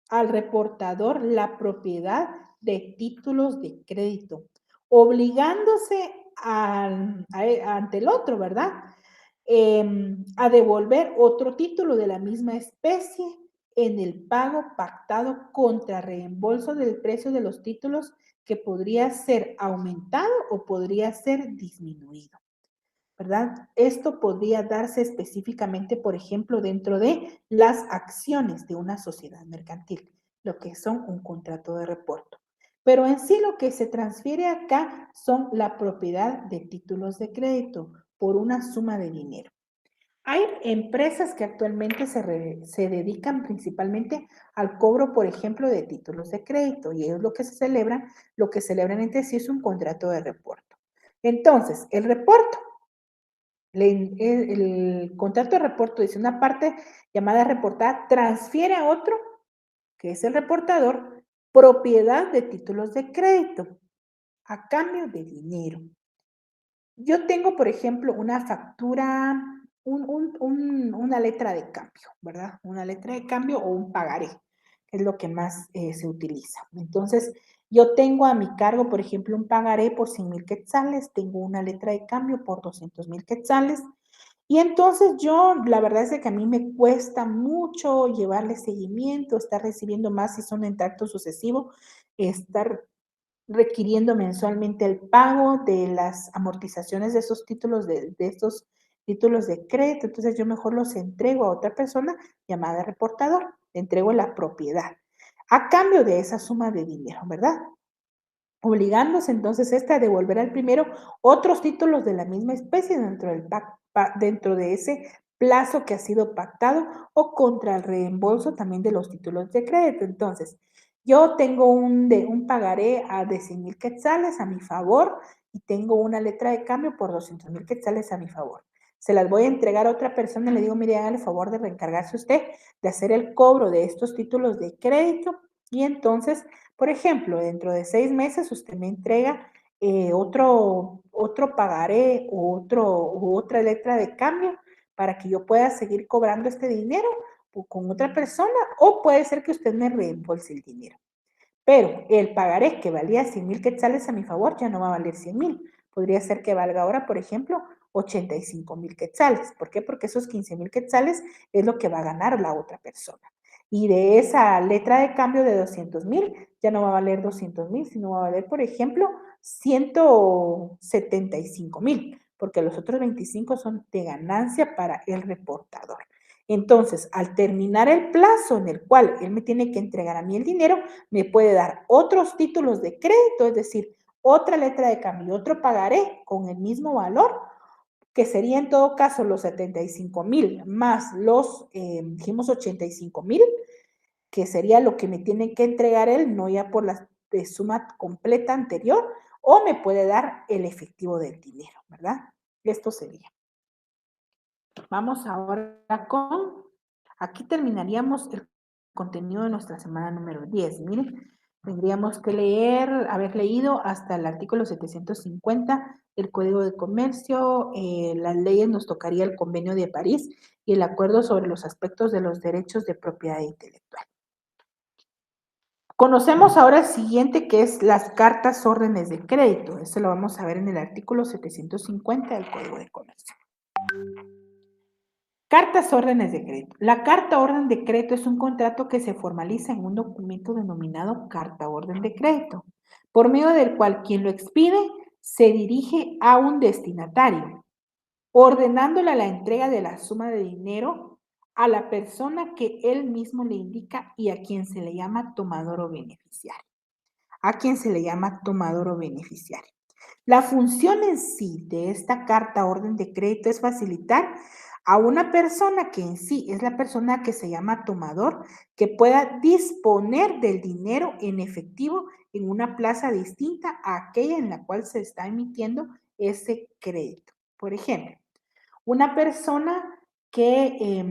al reportador la propiedad de títulos de crédito, obligándose ante el otro, ¿verdad? A devolver otro título de la misma especie en el pago pactado contra reembolso del precio de los títulos que podría ser aumentado o podría ser disminuido, ¿verdad? Esto podría darse específicamente, por ejemplo, dentro de las acciones de una sociedad mercantil, lo que son un contrato de reporto. Pero en sí lo que se transfiere acá son la propiedad de títulos de crédito por una suma de dinero. Hay empresas que actualmente se dedican principalmente al cobro, por ejemplo, de títulos de crédito y ellos lo que celebran entre sí es un contrato de reporto. Entonces, el reporto, el contrato de reporto dice una parte llamada reportada transfiere a otro, que es el reportador, propiedad de títulos de crédito a cambio de dinero. Yo tengo, por ejemplo, una factura, una letra de cambio, ¿verdad? Una letra de cambio o un pagaré, que es lo que más se utiliza. Entonces, yo tengo a mi cargo, por ejemplo, un pagaré por 100,000 quetzales, tengo una letra de cambio por 200,000 quetzales, y entonces yo, la verdad es de que a mí me cuesta mucho llevarle seguimiento, estar recibiendo más si son en tracto sucesivo, estar requiriendo mensualmente el pago de las amortizaciones de esos títulos de estos títulos de crédito. Entonces, yo mejor los entrego a otra persona llamada reportador, le entrego la propiedad a cambio de esa suma de dinero, ¿verdad? Obligándose entonces a devolver al primero otros títulos de la misma especie dentro de ese plazo que ha sido pactado o contra el reembolso también de los títulos de crédito. Entonces, Yo tengo un pagaré de 100,000 quetzales a mi favor y tengo una letra de cambio por 200,000 quetzales a mi favor. Se las voy a entregar a otra persona y le digo, mire, hágale el favor de reencargarse usted de hacer el cobro de estos títulos de crédito y entonces, por ejemplo, dentro de 6 meses usted me entrega otro pagaré u otra letra de cambio para que yo pueda seguir cobrando este dinero con otra persona o puede ser que usted me reembolse el dinero. Pero el pagaré que valía 100,000 quetzales a mi favor ya no va a valer 100,000. Podría ser que valga ahora, por ejemplo, 85,000 quetzales. ¿Por qué? Porque esos 15,000 quetzales es lo que va a ganar la otra persona. Y de esa letra de cambio de 200,000 ya no va a valer 200,000, sino va a valer, por ejemplo, 175,000, porque los otros 25 son de ganancia para el reportador. Entonces, al terminar el plazo en el cual él me tiene que entregar a mí el dinero, me puede dar otros títulos de crédito, es decir, otra letra de cambio, otro pagaré con el mismo valor, que sería en todo caso los 75,000 más los, dijimos 85,000, que sería lo que me tiene que entregar él, no ya por la suma completa anterior, o me puede dar el efectivo del dinero, ¿verdad? Esto sería. Vamos ahora con, aquí terminaríamos el contenido de nuestra semana número 10. Miren, tendríamos que haber leído hasta el artículo 750, el Código de Comercio, las leyes, nos tocaría el Convenio de París y el acuerdo sobre los aspectos de los derechos de propiedad intelectual. Conocemos ahora el siguiente, que es las cartas órdenes de crédito. Eso lo vamos a ver en el artículo 750 del Código de Comercio. Cartas órdenes de crédito. La carta orden de crédito es un contrato que se formaliza en un documento denominado carta orden de crédito, por medio del cual quien lo expide se dirige a un destinatario, ordenándole la entrega de la suma de dinero a la persona que él mismo le indica y a quien se le llama tomador o beneficiario. A quien se le llama tomador o beneficiario. La función en sí de esta carta orden de crédito es facilitar a una persona que en sí es la persona que se llama tomador, que pueda disponer del dinero en efectivo en una plaza distinta a aquella en la cual se está emitiendo ese crédito. Por ejemplo, una persona que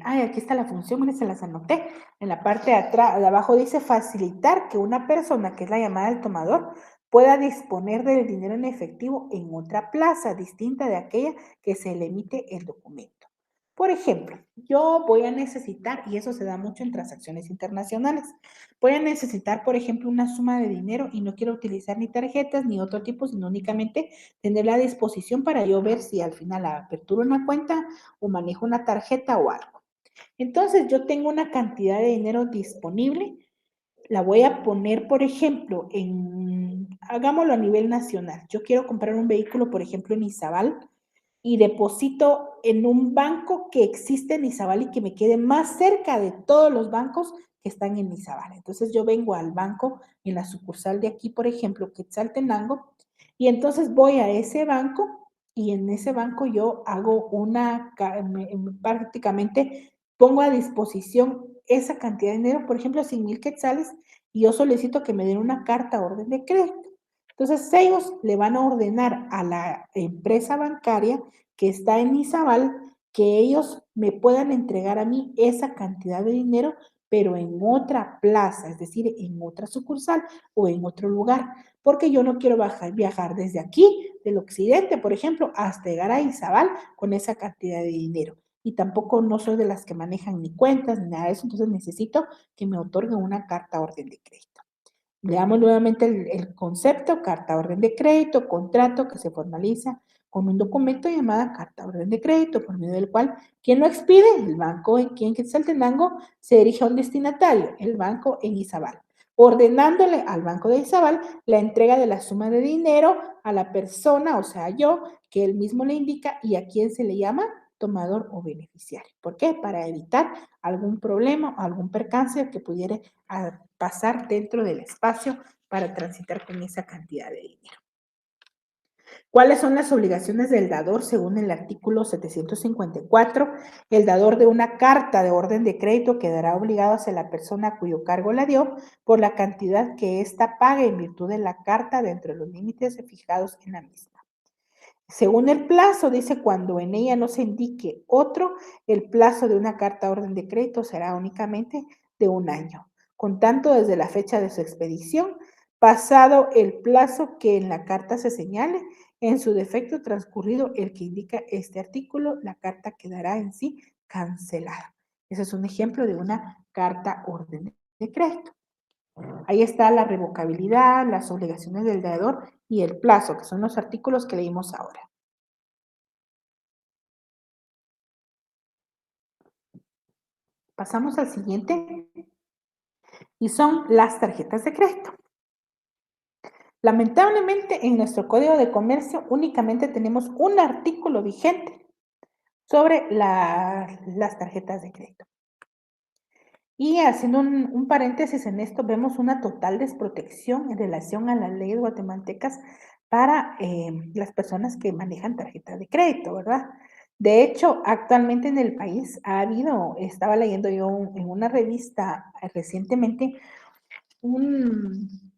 aquí está la función, miren, se las anoté. En la parte de atrás, de abajo dice facilitar que una persona, que es la llamada del tomador, pueda disponer del dinero en efectivo en otra plaza distinta de aquella que se le emite el documento. Por ejemplo, yo voy a necesitar, y eso se da mucho en transacciones internacionales, voy a necesitar, por ejemplo, una suma de dinero y no quiero utilizar ni tarjetas ni otro tipo, sino únicamente tenerla a disposición para yo ver si al final aperturo una cuenta o manejo una tarjeta o algo. Entonces, yo tengo una cantidad de dinero disponible, la voy a poner, por ejemplo, hagámoslo a nivel nacional. Yo quiero comprar un vehículo, por ejemplo, en Izabal, y deposito en un banco que existe en Izabal y que me quede más cerca de todos los bancos que están en Izabal. Entonces, yo vengo al banco en la sucursal de aquí, por ejemplo, Quetzaltenango, y entonces voy a ese banco y en ese banco yo hago prácticamente pongo a disposición esa cantidad de dinero, por ejemplo, 100,000 quetzales, y yo solicito que me den una carta orden de crédito. Entonces, ellos le van a ordenar a la empresa bancaria que está en Izabal que ellos me puedan entregar a mí esa cantidad de dinero, pero en otra plaza, es decir, en otra sucursal o en otro lugar, porque yo no quiero viajar desde aquí, del occidente, por ejemplo, hasta llegar a Izabal con esa cantidad de dinero. Y tampoco no soy de las que manejan ni cuentas ni nada de eso, entonces necesito que me otorguen una carta orden de crédito. Veamos nuevamente el concepto, carta orden de crédito, contrato que se formaliza con un documento llamada carta orden de crédito, por medio del cual quien lo expide, el banco en quien Quetzaltenango, se dirige a un destinatario, el banco en Izabal, ordenándole al banco de Izabal la entrega de la suma de dinero a la persona, o sea, yo, que él mismo le indica y a quien se le llama tomador o beneficiario. ¿Por qué? Para evitar algún problema o algún percance que pudiera pasar dentro del espacio para transitar con esa cantidad de dinero. ¿Cuáles son las obligaciones del dador según el artículo 754? El dador de una carta de orden de crédito quedará obligado hacia la persona a cuyo cargo la dio por la cantidad que ésta pague en virtud de la carta dentro de los límites fijados en la misma. Según el plazo, dice, cuando en ella no se indique otro, el plazo de una carta orden de crédito será únicamente de 1 año, contando desde la fecha de su expedición, pasado el plazo que en la carta se señale. En su defecto transcurrido el que indica este artículo, la carta quedará en sí cancelada. Ese es un ejemplo de una carta orden de crédito. Ahí está la revocabilidad, las obligaciones del deudor y el plazo, que son los artículos que leímos ahora. Pasamos al siguiente y son las tarjetas de crédito. Lamentablemente, en nuestro Código de Comercio únicamente tenemos un artículo vigente sobre las tarjetas de crédito. Y haciendo un paréntesis en esto, vemos una total desprotección en relación a las leyes guatemaltecas para las personas que manejan tarjetas de crédito, ¿verdad? De hecho, actualmente en el país ha habido, estaba leyendo yo en una revista recientemente, un,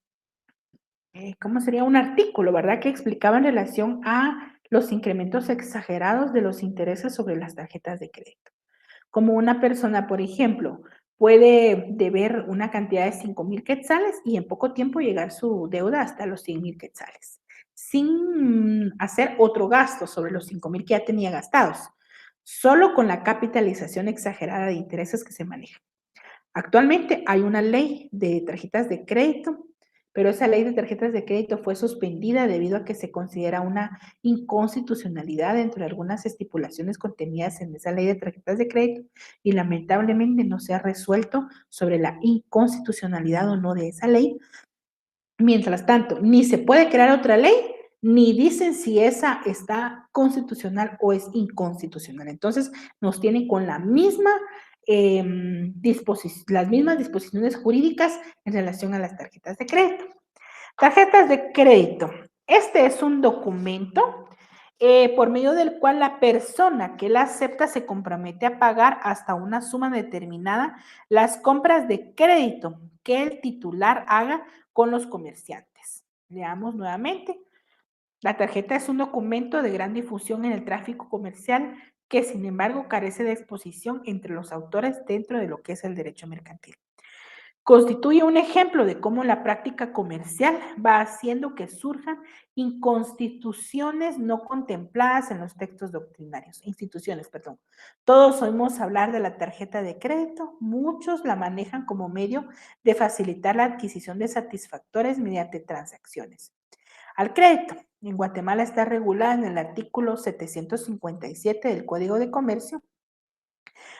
¿cómo sería? Un artículo, ¿verdad? Que explicaba en relación a los incrementos exagerados de los intereses sobre las tarjetas de crédito. Como una persona, por ejemplo, puede deber una cantidad de 5,000 quetzales y en poco tiempo llegar su deuda hasta los 100,000 quetzales, sin hacer otro gasto sobre los 5,000 que ya tenía gastados, solo con la capitalización exagerada de intereses que se maneja. Actualmente hay una ley de tarjetas de crédito, pero esa ley de tarjetas de crédito fue suspendida debido a que se considera una inconstitucionalidad dentro de algunas estipulaciones contenidas en esa ley de tarjetas de crédito y lamentablemente no se ha resuelto sobre la inconstitucionalidad o no de esa ley. Mientras tanto, ni se puede crear otra ley, ni dicen si esa está constitucional o es inconstitucional. Entonces, nos tienen con la misma, las mismas disposiciones jurídicas en relación a las tarjetas de crédito. Tarjetas de crédito. Este es un documento por medio del cual la persona que la acepta se compromete a pagar hasta una suma determinada las compras de crédito que el titular haga con los comerciantes. Leamos nuevamente. La tarjeta es un documento de gran difusión en el tráfico comercial que, sin embargo, carece de exposición entre los autores dentro de lo que es el derecho mercantil. Constituye un ejemplo de cómo la práctica comercial va haciendo que surjan inconstituciones no contempladas en los textos doctrinarios, instituciones, perdón. Todos oímos hablar de la tarjeta de crédito, muchos la manejan como medio de facilitar la adquisición de satisfactores mediante transacciones. Al crédito, en Guatemala está regulada en el artículo 757 del Código de Comercio.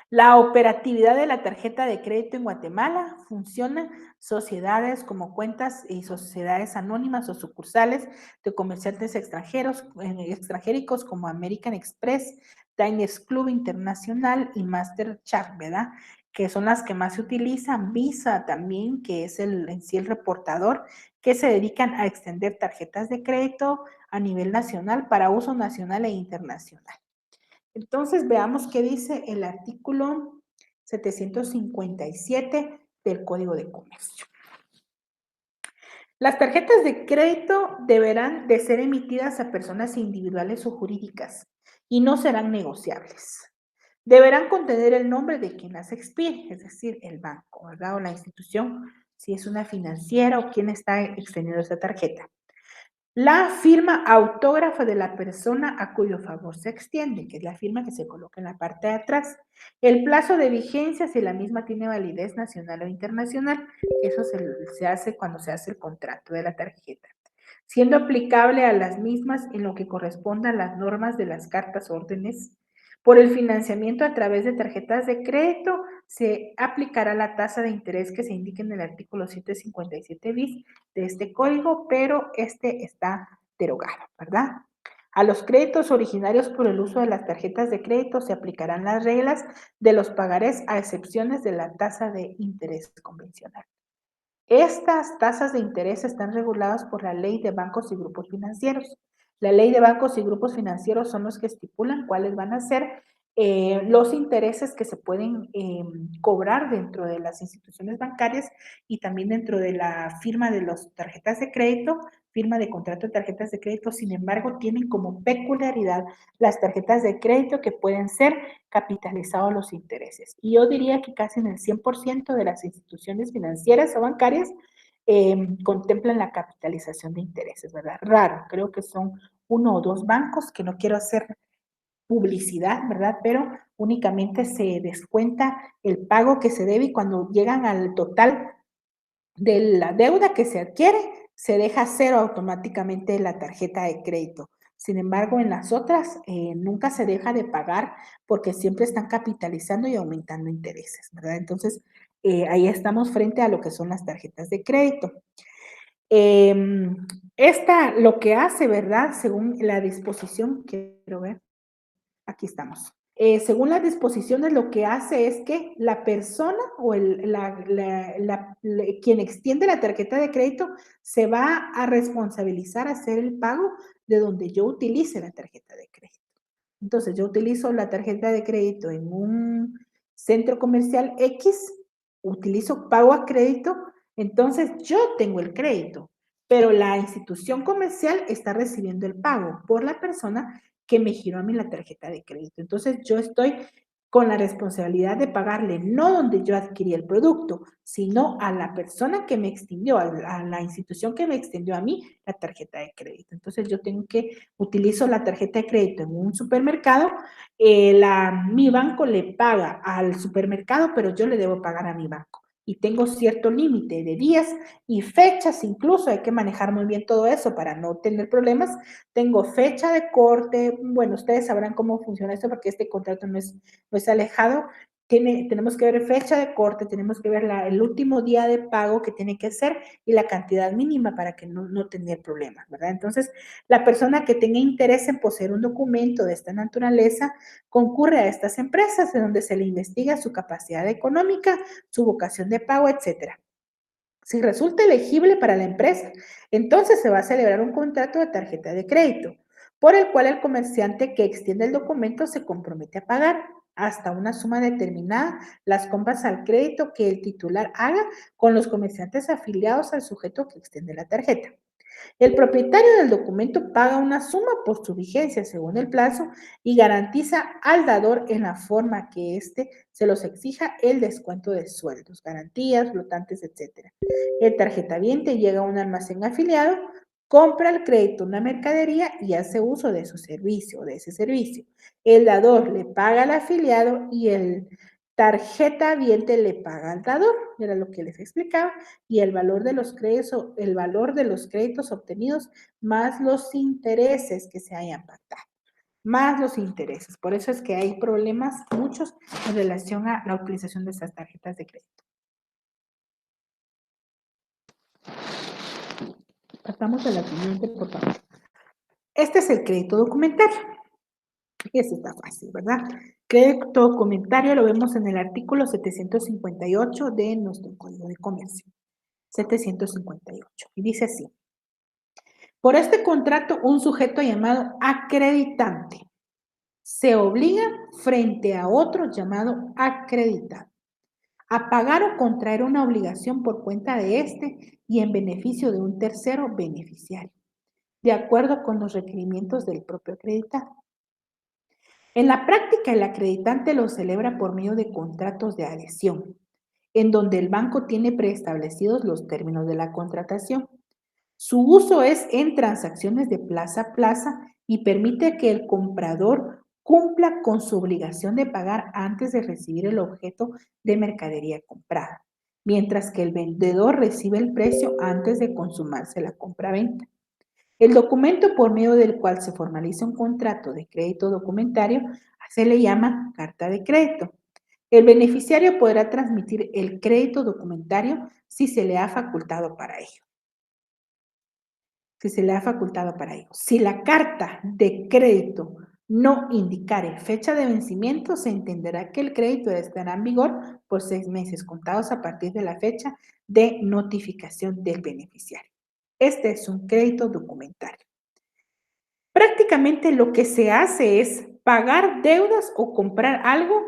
La operatividad de la tarjeta de crédito en Guatemala funciona sociedades como cuentas y sociedades anónimas o sucursales de comerciantes extranjeros, extranjéricos como American Express, Diners Club Internacional y Mastercard, ¿verdad? Que son las que más se utilizan. Visa también, que es en sí el reportador, que se dedican a extender tarjetas de crédito a nivel nacional para uso nacional e internacional. Entonces, veamos qué dice el artículo 757 del Código de Comercio. Las tarjetas de crédito deberán de ser emitidas a personas individuales o jurídicas y no serán negociables. Deberán contener el nombre de quien las expide, es decir, el banco, ¿verdad? O la institución, si es una financiera o quien está extendiendo esta tarjeta. La firma autógrafa de la persona a cuyo favor se extiende, que es la firma que se coloca en la parte de atrás. El plazo de vigencia, si la misma tiene validez nacional o internacional, eso se hace cuando se hace el contrato de la tarjeta, siendo aplicable a las mismas en lo que corresponda a las normas de las cartas órdenes. Por el financiamiento a través de tarjetas de crédito, se aplicará la tasa de interés que se indique en el artículo 757 bis de este código, pero este está derogado, ¿verdad? A los créditos originarios por el uso de las tarjetas de crédito se aplicarán las reglas de los pagarés a excepciones de la tasa de interés convencional. Estas tasas de interés están reguladas por la Ley de Bancos y Grupos Financieros. La ley de bancos y grupos financieros son los que estipulan cuáles van a ser los intereses que se pueden cobrar dentro de las instituciones bancarias y también dentro de la firma de las tarjetas de crédito, firma de contrato de tarjetas de crédito. Sin embargo, tienen como peculiaridad las tarjetas de crédito que pueden ser capitalizados los intereses. Y yo diría que casi en el 100% de las instituciones financieras o bancarias contemplan la capitalización de intereses, ¿verdad? Raro, creo que son uno o dos bancos, que no quiero hacer publicidad, ¿verdad? Pero únicamente se descuenta el pago que se debe y cuando llegan al total de la deuda que se adquiere, se deja cero automáticamente la tarjeta de crédito. Sin embargo, en las otras nunca se deja de pagar porque siempre están capitalizando y aumentando intereses, ¿verdad? Entonces, ahí estamos frente a lo que son las tarjetas de crédito. Esta lo que hace, ¿verdad? Según la disposición, quiero ver, aquí estamos. Según las disposiciones, lo que hace es que la persona o quien extiende la tarjeta de crédito se va a responsabilizar a hacer el pago de donde yo utilice la tarjeta de crédito. Entonces, yo utilizo la tarjeta de crédito en un centro comercial X, utilizo pago a crédito, entonces yo tengo el crédito, pero la institución comercial está recibiendo el pago por la persona que me giró a mí la tarjeta de crédito. Entonces, yo estoy con la responsabilidad de pagarle no donde yo adquirí el producto, sino a la persona que me extendió, a la institución que me extendió a mí la tarjeta de crédito. Entonces, yo tengo que utilizo la tarjeta de crédito en un supermercado, mi banco le paga al supermercado, pero yo le debo pagar a mi banco. Y tengo cierto límite de días y fechas, incluso hay que manejar muy bien todo eso para no tener problemas. Tengo fecha de corte, bueno, ustedes sabrán cómo funciona esto porque este contrato no es alejado. Tenemos que ver fecha de corte, tenemos que ver el último día de pago que tiene que ser y la cantidad mínima para que no tener problemas, ¿verdad? Entonces, la persona que tenga interés en poseer un documento de esta naturaleza concurre a estas empresas en donde se le investiga su capacidad económica, su vocación de pago, etcétera. Si resulta elegible para la empresa, entonces se va a celebrar un contrato de tarjeta de crédito, por el cual el comerciante que extiende el documento se compromete a pagar hasta una suma determinada las compras al crédito que el titular haga con los comerciantes afiliados al sujeto que extiende la tarjeta. El propietario del documento paga una suma por su vigencia según el plazo y garantiza al dador en la forma que éste se los exija el descuento de sueldos, garantías, flotantes, etc. El tarjetaviente llega a un almacén afiliado, compra el crédito una mercadería y hace uso de su servicio, de ese servicio. El dador le paga al afiliado y el tarjetaviente le paga al dador, era lo que les explicaba, y el valor de los créditos obtenidos más los intereses que se hayan pactado, más los intereses. Por eso es que hay problemas muchos en relación a la utilización de estas tarjetas de crédito. Pasamos a la siguiente, por favor. Este es el crédito documentario. Este está fácil, ¿verdad? Crédito documentario lo vemos en el artículo 758 de nuestro Código de Comercio. 758. Y dice así. Por este contrato, un sujeto llamado acreditante se obliga frente a otro llamado acreditado a pagar o contraer una obligación por cuenta de este y en beneficio de un tercero beneficiario, de acuerdo con los requerimientos del propio acreditado. En la práctica, el acreditante lo celebra por medio de contratos de adhesión, en donde el banco tiene preestablecidos los términos de la contratación. Su uso es en transacciones de plaza a plaza y permite que el comprador cumpla con su obligación de pagar antes de recibir el objeto de mercadería comprada, mientras que el vendedor recibe el precio antes de consumarse la compra-venta. El documento por medio del cual se formaliza un contrato de crédito documentario se le llama carta de crédito. El beneficiario podrá transmitir el crédito documentario si se le ha facultado para ello. Si se le ha facultado para ello. Si la carta de crédito no indicare fecha de vencimiento, se entenderá que el crédito estará en vigor por 6 meses contados a partir de la fecha de notificación del beneficiario. Este es un crédito documentario. Prácticamente lo que se hace es pagar deudas o comprar algo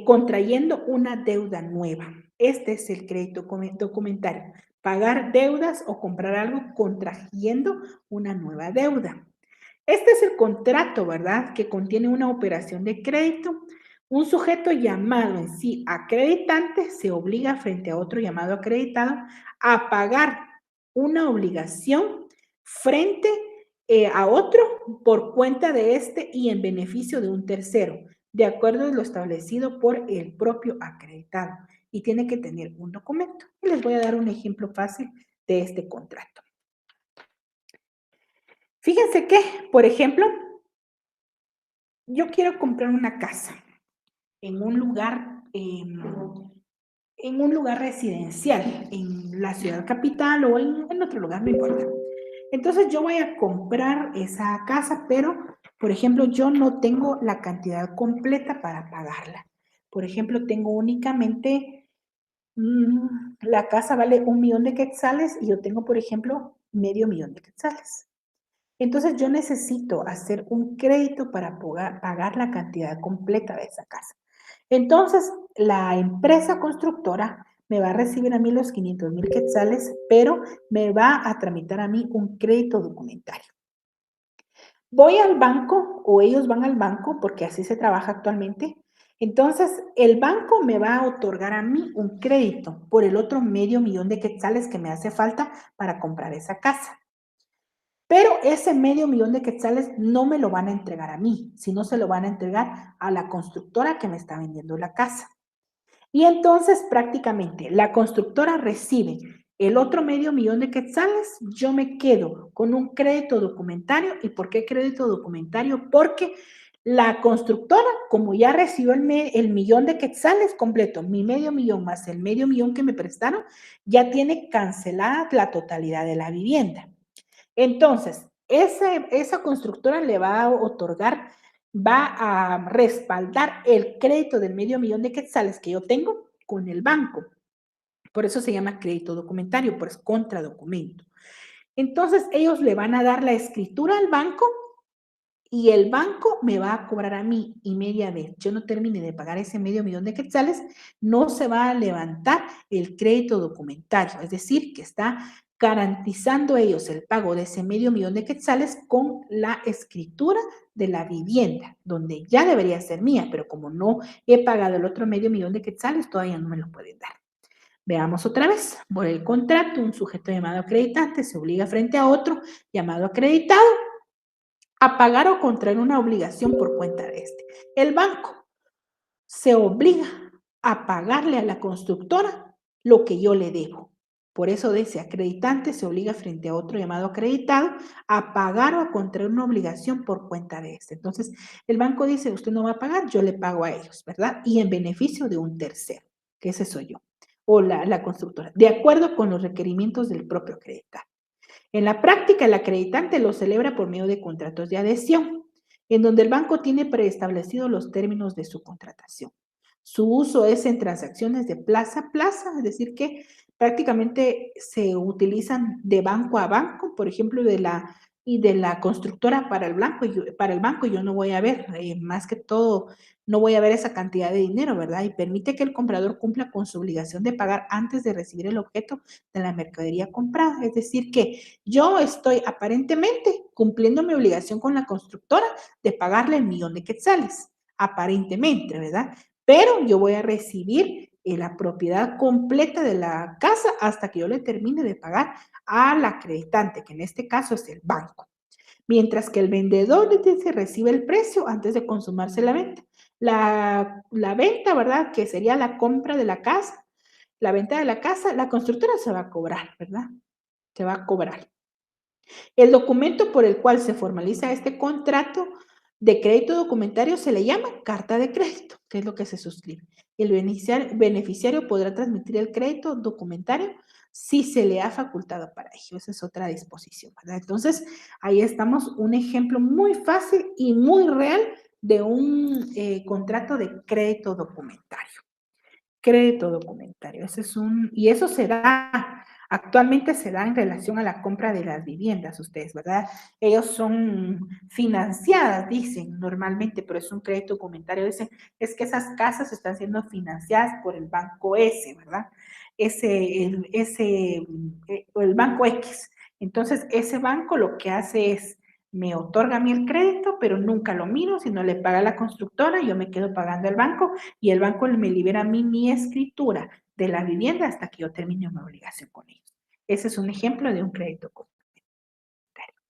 contrayendo una deuda nueva. Este es el crédito documentario. Pagar deudas o comprar algo contrayendo una nueva deuda. Este es el contrato, ¿verdad? Que contiene una operación de crédito. Un sujeto llamado en sí acreditante se obliga frente a otro llamado acreditado a pagar una obligación frente a otro por cuenta de este y en beneficio de un tercero, de acuerdo a lo establecido por el propio acreditado. Y tiene que tener un documento. Y les voy a dar un ejemplo fácil de este contrato. Fíjense que, por ejemplo, yo quiero comprar una casa en un lugar, en un lugar residencial, en la ciudad capital o en otro lugar, no importa. Entonces yo voy a comprar esa casa, pero, por ejemplo, yo no tengo la cantidad completa para pagarla. Por ejemplo, tengo únicamente, la casa vale 1.000.000 de quetzales y yo tengo, por ejemplo, medio millón de quetzales. Entonces yo necesito hacer un crédito para pagar la cantidad completa de esa casa. Entonces la empresa constructora me va a recibir a mí los 500.000 quetzales, pero me va a tramitar a mí un crédito documentario. Voy al banco o ellos van al banco, porque así se trabaja actualmente. Entonces, el banco me va a otorgar a mí un crédito por el otro medio millón de quetzales que me hace falta para comprar esa casa. Pero ese medio millón de quetzales no me lo van a entregar a mí, sino se lo van a entregar a la constructora que me está vendiendo la casa. Y entonces prácticamente la constructora recibe el otro medio millón de quetzales, yo me quedo con un crédito documentario. ¿Y por qué crédito documentario? Porque la constructora, como ya recibió el millón de quetzales completo, mi medio millón más el medio millón que me prestaron, ya tiene cancelada la totalidad de la vivienda. Entonces, esa constructora le va a otorgar, va a respaldar el crédito del medio millón de quetzales que yo tengo con el banco. Por eso se llama crédito documentario, pues contradocumento. Entonces, ellos le van a dar la escritura al banco y el banco me va a cobrar a mí, y media vez yo no termine de pagar ese medio millón de quetzales, no se va a levantar el crédito documentario, es decir, que está garantizando ellos el pago de ese medio millón de quetzales con la escritura de la vivienda, donde ya debería ser mía, pero como no he pagado el otro medio millón de quetzales, todavía no me lo pueden dar. Veamos otra vez. Por el contrato, un sujeto llamado acreditante se obliga frente a otro llamado acreditado a pagar o contraer una obligación por cuenta de este. El banco se obliga a pagarle a la constructora lo que yo le debo. Por eso ese acreditante se obliga frente a otro llamado acreditado a pagar o a contraer una obligación por cuenta de este. Entonces, el banco dice, usted no va a pagar, yo le pago a ellos, ¿verdad? Y en beneficio de un tercero, que ese soy yo, o la constructora, de acuerdo con los requerimientos del propio acreditante. En la práctica, el acreditante lo celebra por medio de contratos de adhesión, en donde el banco tiene preestablecidos los términos de su contratación. Su uso es en transacciones de plaza a plaza, es decir, que prácticamente se utilizan de banco a banco, por ejemplo, de la constructora para el banco, yo no voy a ver, más que todo, no voy a ver esa cantidad de dinero, ¿verdad? Y permite que el comprador cumpla con su obligación de pagar antes de recibir el objeto de la mercadería comprada. Es decir, que yo estoy aparentemente cumpliendo mi obligación con la constructora de pagarle el millón de quetzales, aparentemente, ¿verdad? Pero yo voy a recibir la propiedad completa de la casa hasta que yo le termine de pagar al acreditante, que en este caso es el banco. Mientras que el vendedor se recibe el precio antes de consumarse la venta. La venta, ¿verdad? Que sería la compra de la casa, la venta de la casa, la constructora se va a cobrar, ¿verdad? Se va a cobrar. El documento por el cual se formaliza este contrato de crédito documentario se le llama carta de crédito, que es lo que se suscribe. El beneficiario podrá transmitir el crédito documentario si se le ha facultado para ello. Esa es otra disposición, ¿verdad? Entonces, ahí estamos, un ejemplo muy fácil y muy real de un contrato de crédito documentario. Crédito documentario, ese es y eso se da Actualmente se da en relación a la compra de las viviendas, ustedes, ¿verdad? Ellos son financiadas, dicen normalmente, pero es un crédito documentario, dicen, es que esas casas están siendo financiadas por el banco S, ¿verdad? El banco X. Entonces, ese banco lo que hace es, me otorga a mí el crédito, pero nunca lo miro, sino le paga a la constructora, yo me quedo pagando al banco y el banco me libera a mí mi escritura de la vivienda hasta que yo termine mi obligación con ellos. Ese es un ejemplo de un crédito complementario.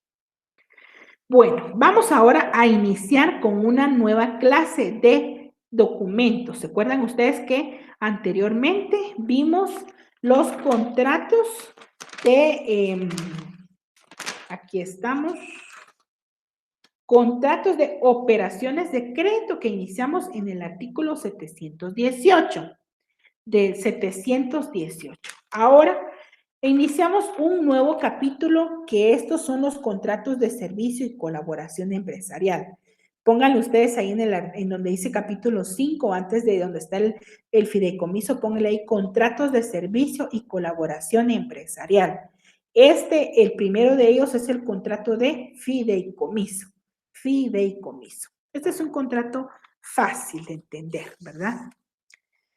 Bueno, vamos ahora a iniciar con una nueva clase de documentos. ¿Se acuerdan ustedes que anteriormente vimos los contratos de, aquí estamos, contratos de operaciones de crédito que iniciamos en el artículo 718? De 718. Ahora iniciamos un nuevo capítulo que estos son los contratos de servicio y colaboración empresarial. Pónganlo ustedes ahí en donde dice capítulo 5, antes de donde está el fideicomiso, pónganle ahí contratos de servicio y colaboración empresarial. El primero de ellos es el contrato de fideicomiso. Fideicomiso. Este es un contrato fácil de entender, ¿verdad?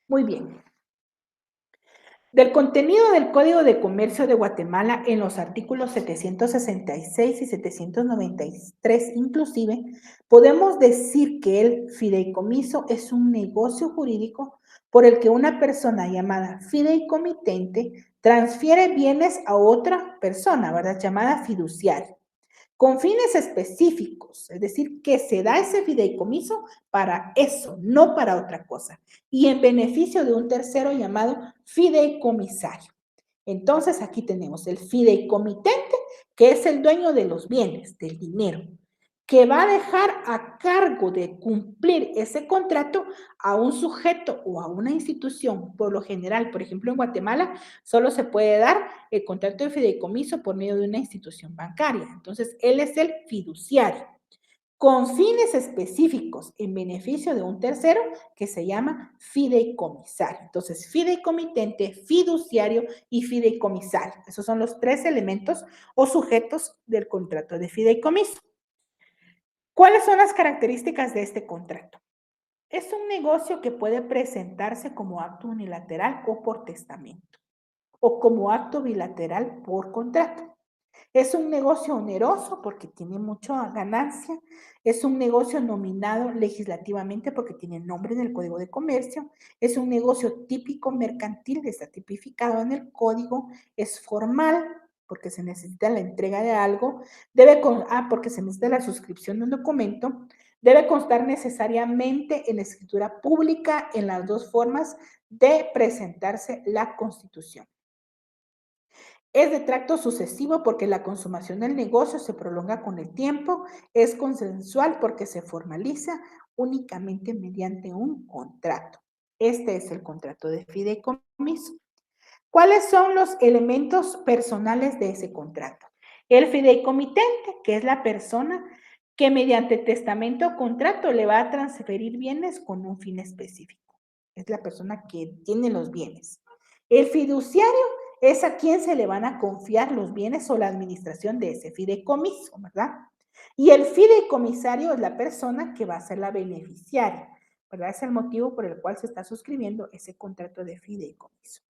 Muy bien. Del contenido del Código de Comercio de Guatemala en los artículos 766 y 793 inclusive, podemos decir que el fideicomiso es un negocio jurídico por el que una persona llamada fideicomitente transfiere bienes a otra persona, ¿verdad? Llamada fiduciaria, con fines específicos, es decir, que se da ese fideicomiso para eso, no para otra cosa, y en beneficio de un tercero llamado fideicomisario. Entonces, aquí tenemos el fideicomitente, que es el dueño de los bienes, del dinero, que va a dejar a cargo de cumplir ese contrato a un sujeto o a una institución. Por lo general, por ejemplo, en Guatemala, solo se puede dar el contrato de fideicomiso por medio de una institución bancaria. Entonces, él es el fiduciario, con fines específicos en beneficio de un tercero que se llama fideicomisario. Entonces, fideicomitente, fiduciario y fideicomisario. Esos son los tres elementos o sujetos del contrato de fideicomiso. ¿Cuáles son las características de este contrato? Es un negocio que puede presentarse como acto unilateral o por testamento, o como acto bilateral por contrato. Es un negocio oneroso porque tiene mucha ganancia. Es un negocio nominado legislativamente porque tiene nombre en el Código de Comercio. Es un negocio típico mercantil, está tipificado en el código. Es formal porque se necesita la entrega de algo. Porque se necesita la suscripción de un documento. Debe constar necesariamente en la escritura pública en las dos formas de presentarse la Constitución. Es de tracto sucesivo porque la consumación del negocio se prolonga con el tiempo, es consensual porque se formaliza únicamente mediante un contrato. Este es el contrato de fideicomiso. ¿Cuáles son los elementos personales de ese contrato? El fideicomitente, que es la persona que mediante testamento o contrato le va a transferir bienes con un fin específico. Es la persona que tiene los bienes. El fiduciario es a quien se le van a confiar los bienes o la administración de ese fideicomiso, ¿verdad? Y el fideicomisario es la persona que va a ser la beneficiaria, ¿verdad? Es el motivo por el cual se está suscribiendo ese contrato de fideicomiso.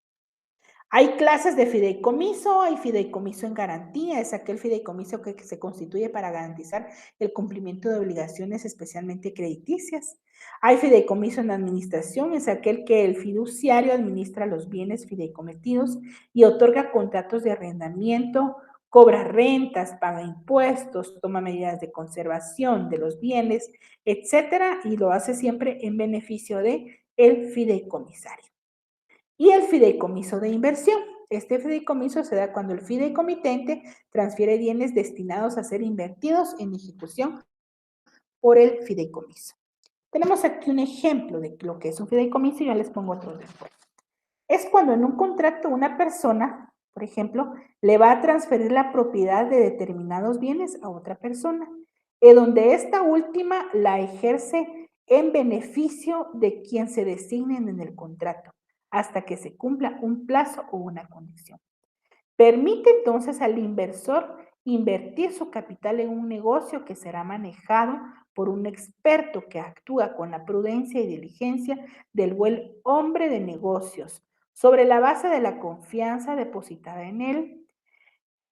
Hay clases de fideicomiso, hay fideicomiso en garantía, es aquel fideicomiso que se constituye para garantizar el cumplimiento de obligaciones especialmente crediticias. Hay fideicomiso en administración, es aquel que el fiduciario administra los bienes fideicometidos y otorga contratos de arrendamiento, cobra rentas, paga impuestos, toma medidas de conservación de los bienes, etcétera, y lo hace siempre en beneficio de el fideicomisario. Y el fideicomiso de inversión. Este fideicomiso se da cuando el fideicomitente transfiere bienes destinados a ser invertidos en ejecución por el fideicomiso. Tenemos aquí un ejemplo de lo que es un fideicomiso y yo les pongo otro después. Es cuando en un contrato una persona, por ejemplo, le va a transferir la propiedad de determinados bienes a otra persona, donde esta última la ejerce en beneficio de quien se designen en el contrato, hasta que se cumpla un plazo o una condición. Permite entonces al inversor invertir su capital en un negocio que será manejado por un experto que actúa con la prudencia y diligencia del buen hombre de negocios, sobre la base de la confianza depositada en él,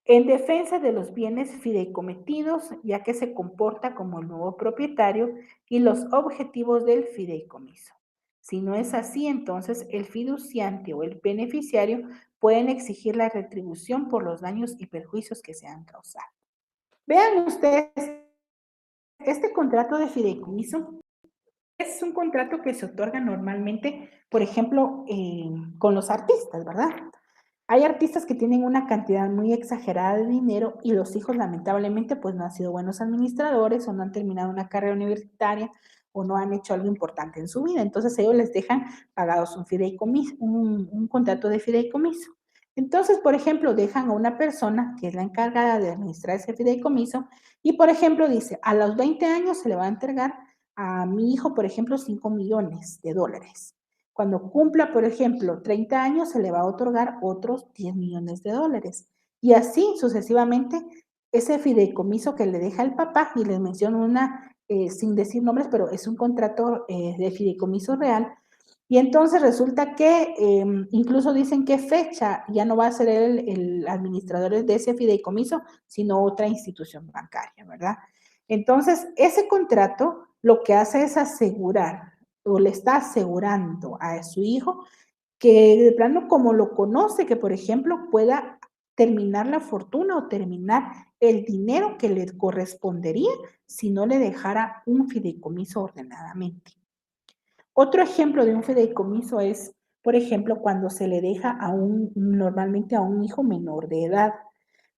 en defensa de los bienes fideicometidos, ya que se comporta como el nuevo propietario y los objetivos del fideicomiso. Si no es así, entonces el fiduciante o el beneficiario pueden exigir la retribución por los daños y perjuicios que se han causado. Vean ustedes, este contrato de fideicomiso es un contrato que se otorga normalmente, por ejemplo, con los artistas, ¿verdad? Hay artistas que tienen una cantidad muy exagerada de dinero y los hijos lamentablemente pues no han sido buenos administradores o no han terminado una carrera universitaria o no han hecho algo importante en su vida. Entonces ellos les dejan pagados un fideicomiso, un contrato de fideicomiso. Entonces, por ejemplo, dejan a una persona que es la encargada de administrar ese fideicomiso y, por ejemplo, dice, a los 20 años se le va a entregar a mi hijo, por ejemplo, 5 millones de dólares. Cuando cumpla, por ejemplo, 30 años, se le va a otorgar otros 10 millones de dólares. Y así sucesivamente, ese fideicomiso que le deja el papá, y les menciono una, sin decir nombres, pero es un contrato de fideicomiso real. Y entonces resulta que incluso dicen qué fecha ya no va a ser el administrador de ese fideicomiso, sino otra institución bancaria, ¿verdad? Entonces, ese contrato lo que hace es asegurar o le está asegurando a su hijo que de plano como lo conoce, que por ejemplo pueda terminar la fortuna o terminar el dinero que le correspondería si no le dejara un fideicomiso ordenadamente. Otro ejemplo de un fideicomiso es, por ejemplo, cuando se le deja normalmente a un hijo menor de edad.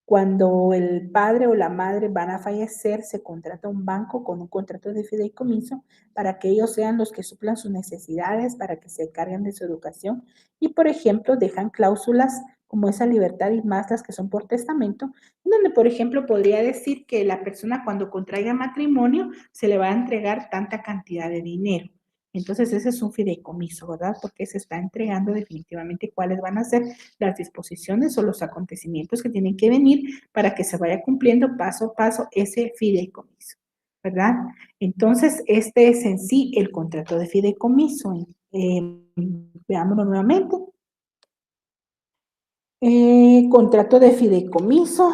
Cuando el padre o la madre van a fallecer, se contrata un banco con un contrato de fideicomiso para que ellos sean los que suplan sus necesidades, para que se carguen de su educación y, por ejemplo, dejan cláusulas como esa libertad y más las que son por testamento, donde, por ejemplo, podría decir que la persona cuando contraiga matrimonio se le va a entregar tanta cantidad de dinero. Entonces, ese es un fideicomiso, ¿verdad? Porque se está entregando definitivamente cuáles van a ser las disposiciones o los acontecimientos que tienen que venir para que se vaya cumpliendo paso a paso ese fideicomiso, ¿verdad? Entonces, este es en sí el contrato de fideicomiso. Veámoslo nuevamente. Contrato de fideicomiso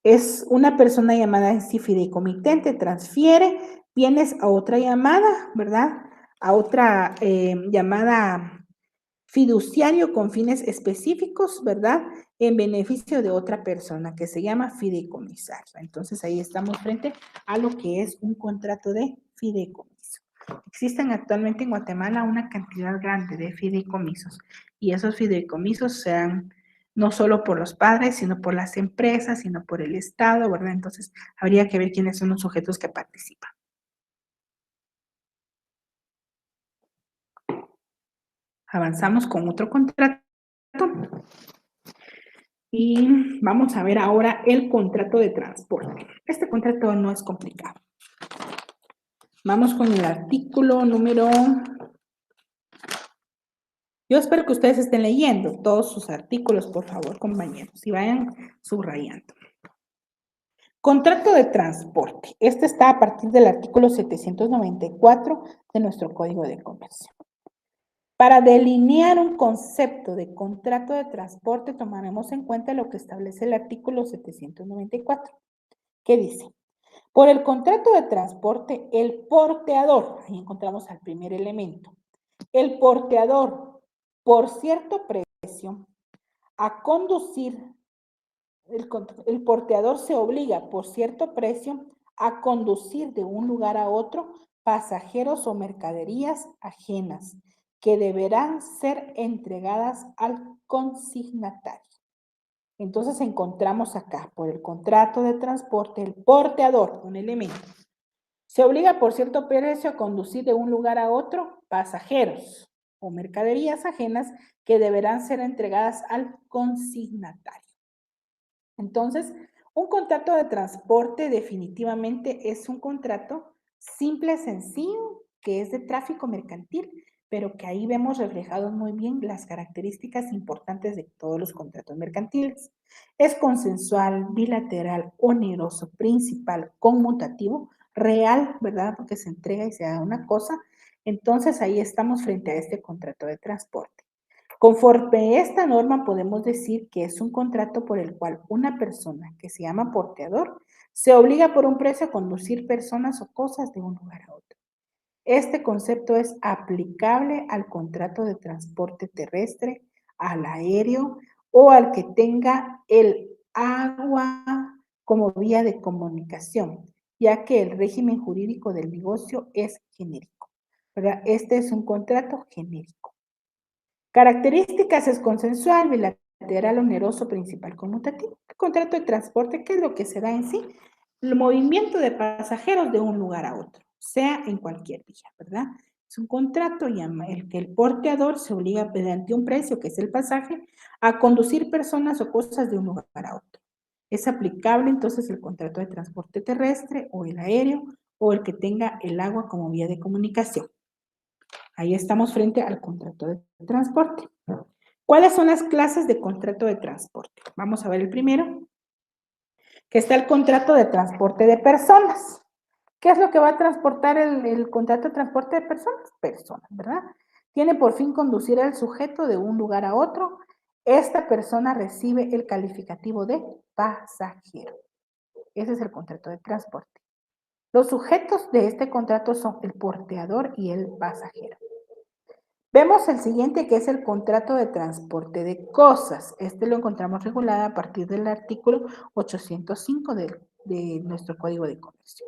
es una persona llamada en sí fideicomitente, transfiere bienes a otra llamada, ¿verdad? A otra llamada fiduciario con fines específicos, ¿verdad? En beneficio de otra persona que se llama fideicomisario. Entonces ahí estamos frente a lo que es un contrato de fideicomiso. Existen actualmente en Guatemala una cantidad grande de fideicomisos y esos fideicomisos sean no solo por los padres, sino por las empresas, sino por el Estado, ¿verdad? Entonces habría que ver quiénes son los sujetos que participan. Avanzamos con otro contrato. Y vamos a ver ahora el contrato de transporte. Este contrato no es complicado. Vamos con el artículo número... Yo espero que ustedes estén leyendo todos sus artículos, por favor, compañeros, y vayan subrayando. Contrato de transporte. Este está a partir del artículo 794 de nuestro Código de Comercio. Para delinear un concepto de contrato de transporte, tomaremos en cuenta lo que establece el artículo 794, que dice: por el contrato de transporte, el porteador, ahí encontramos al primer elemento, el porteador, por cierto precio, a conducir, el porteador se obliga por cierto precio a conducir de un lugar a otro pasajeros o mercaderías ajenas que deberán ser entregadas al consignatario. Entonces encontramos acá, por el contrato de transporte, el porteador, un elemento. Se obliga por cierto precio a conducir de un lugar a otro pasajeros o mercaderías ajenas que deberán ser entregadas al consignatario. Entonces, un contrato de transporte definitivamente es un contrato simple, sencillo, que es de tráfico mercantil, pero que ahí vemos reflejados muy bien las características importantes de todos los contratos mercantiles. Es consensual, bilateral, oneroso, principal, conmutativo, real, ¿verdad? Porque se entrega y se da una cosa. Entonces ahí estamos frente a este contrato de transporte. Conforme esta norma podemos decir que es un contrato por el cual una persona que se llama porteador se obliga por un precio a conducir personas o cosas de un lugar a otro. Este concepto es aplicable al contrato de transporte terrestre, al aéreo o al que tenga el agua como vía de comunicación, ya que el régimen jurídico del negocio es genérico, ¿verdad? Este es un contrato genérico. Características es consensual, bilateral, oneroso, principal, conmutativo. El contrato de transporte, ¿qué es lo que se da en sí? El movimiento de pasajeros de un lugar a otro, sea en cualquier vía, ¿verdad? Es un contrato en el que el porteador se obliga mediante un precio, que es el pasaje, a conducir personas o cosas de un lugar a otro. Es aplicable entonces el contrato de transporte terrestre o el aéreo o el que tenga el agua como vía de comunicación. Ahí estamos frente al contrato de transporte. ¿Cuáles son las clases de contrato de transporte? Vamos a ver el primero, que está el contrato de transporte de personas. ¿Qué es lo que va a transportar el contrato de transporte de personas? Personas, ¿verdad? Tiene por fin conducir al sujeto de un lugar a otro. Esta persona recibe el calificativo de pasajero. Ese es el contrato de transporte. Los sujetos de este contrato son el porteador y el pasajero. Vemos el siguiente, que es el contrato de transporte de cosas. Este lo encontramos regulado a partir del artículo 805 de nuestro Código de Comercio.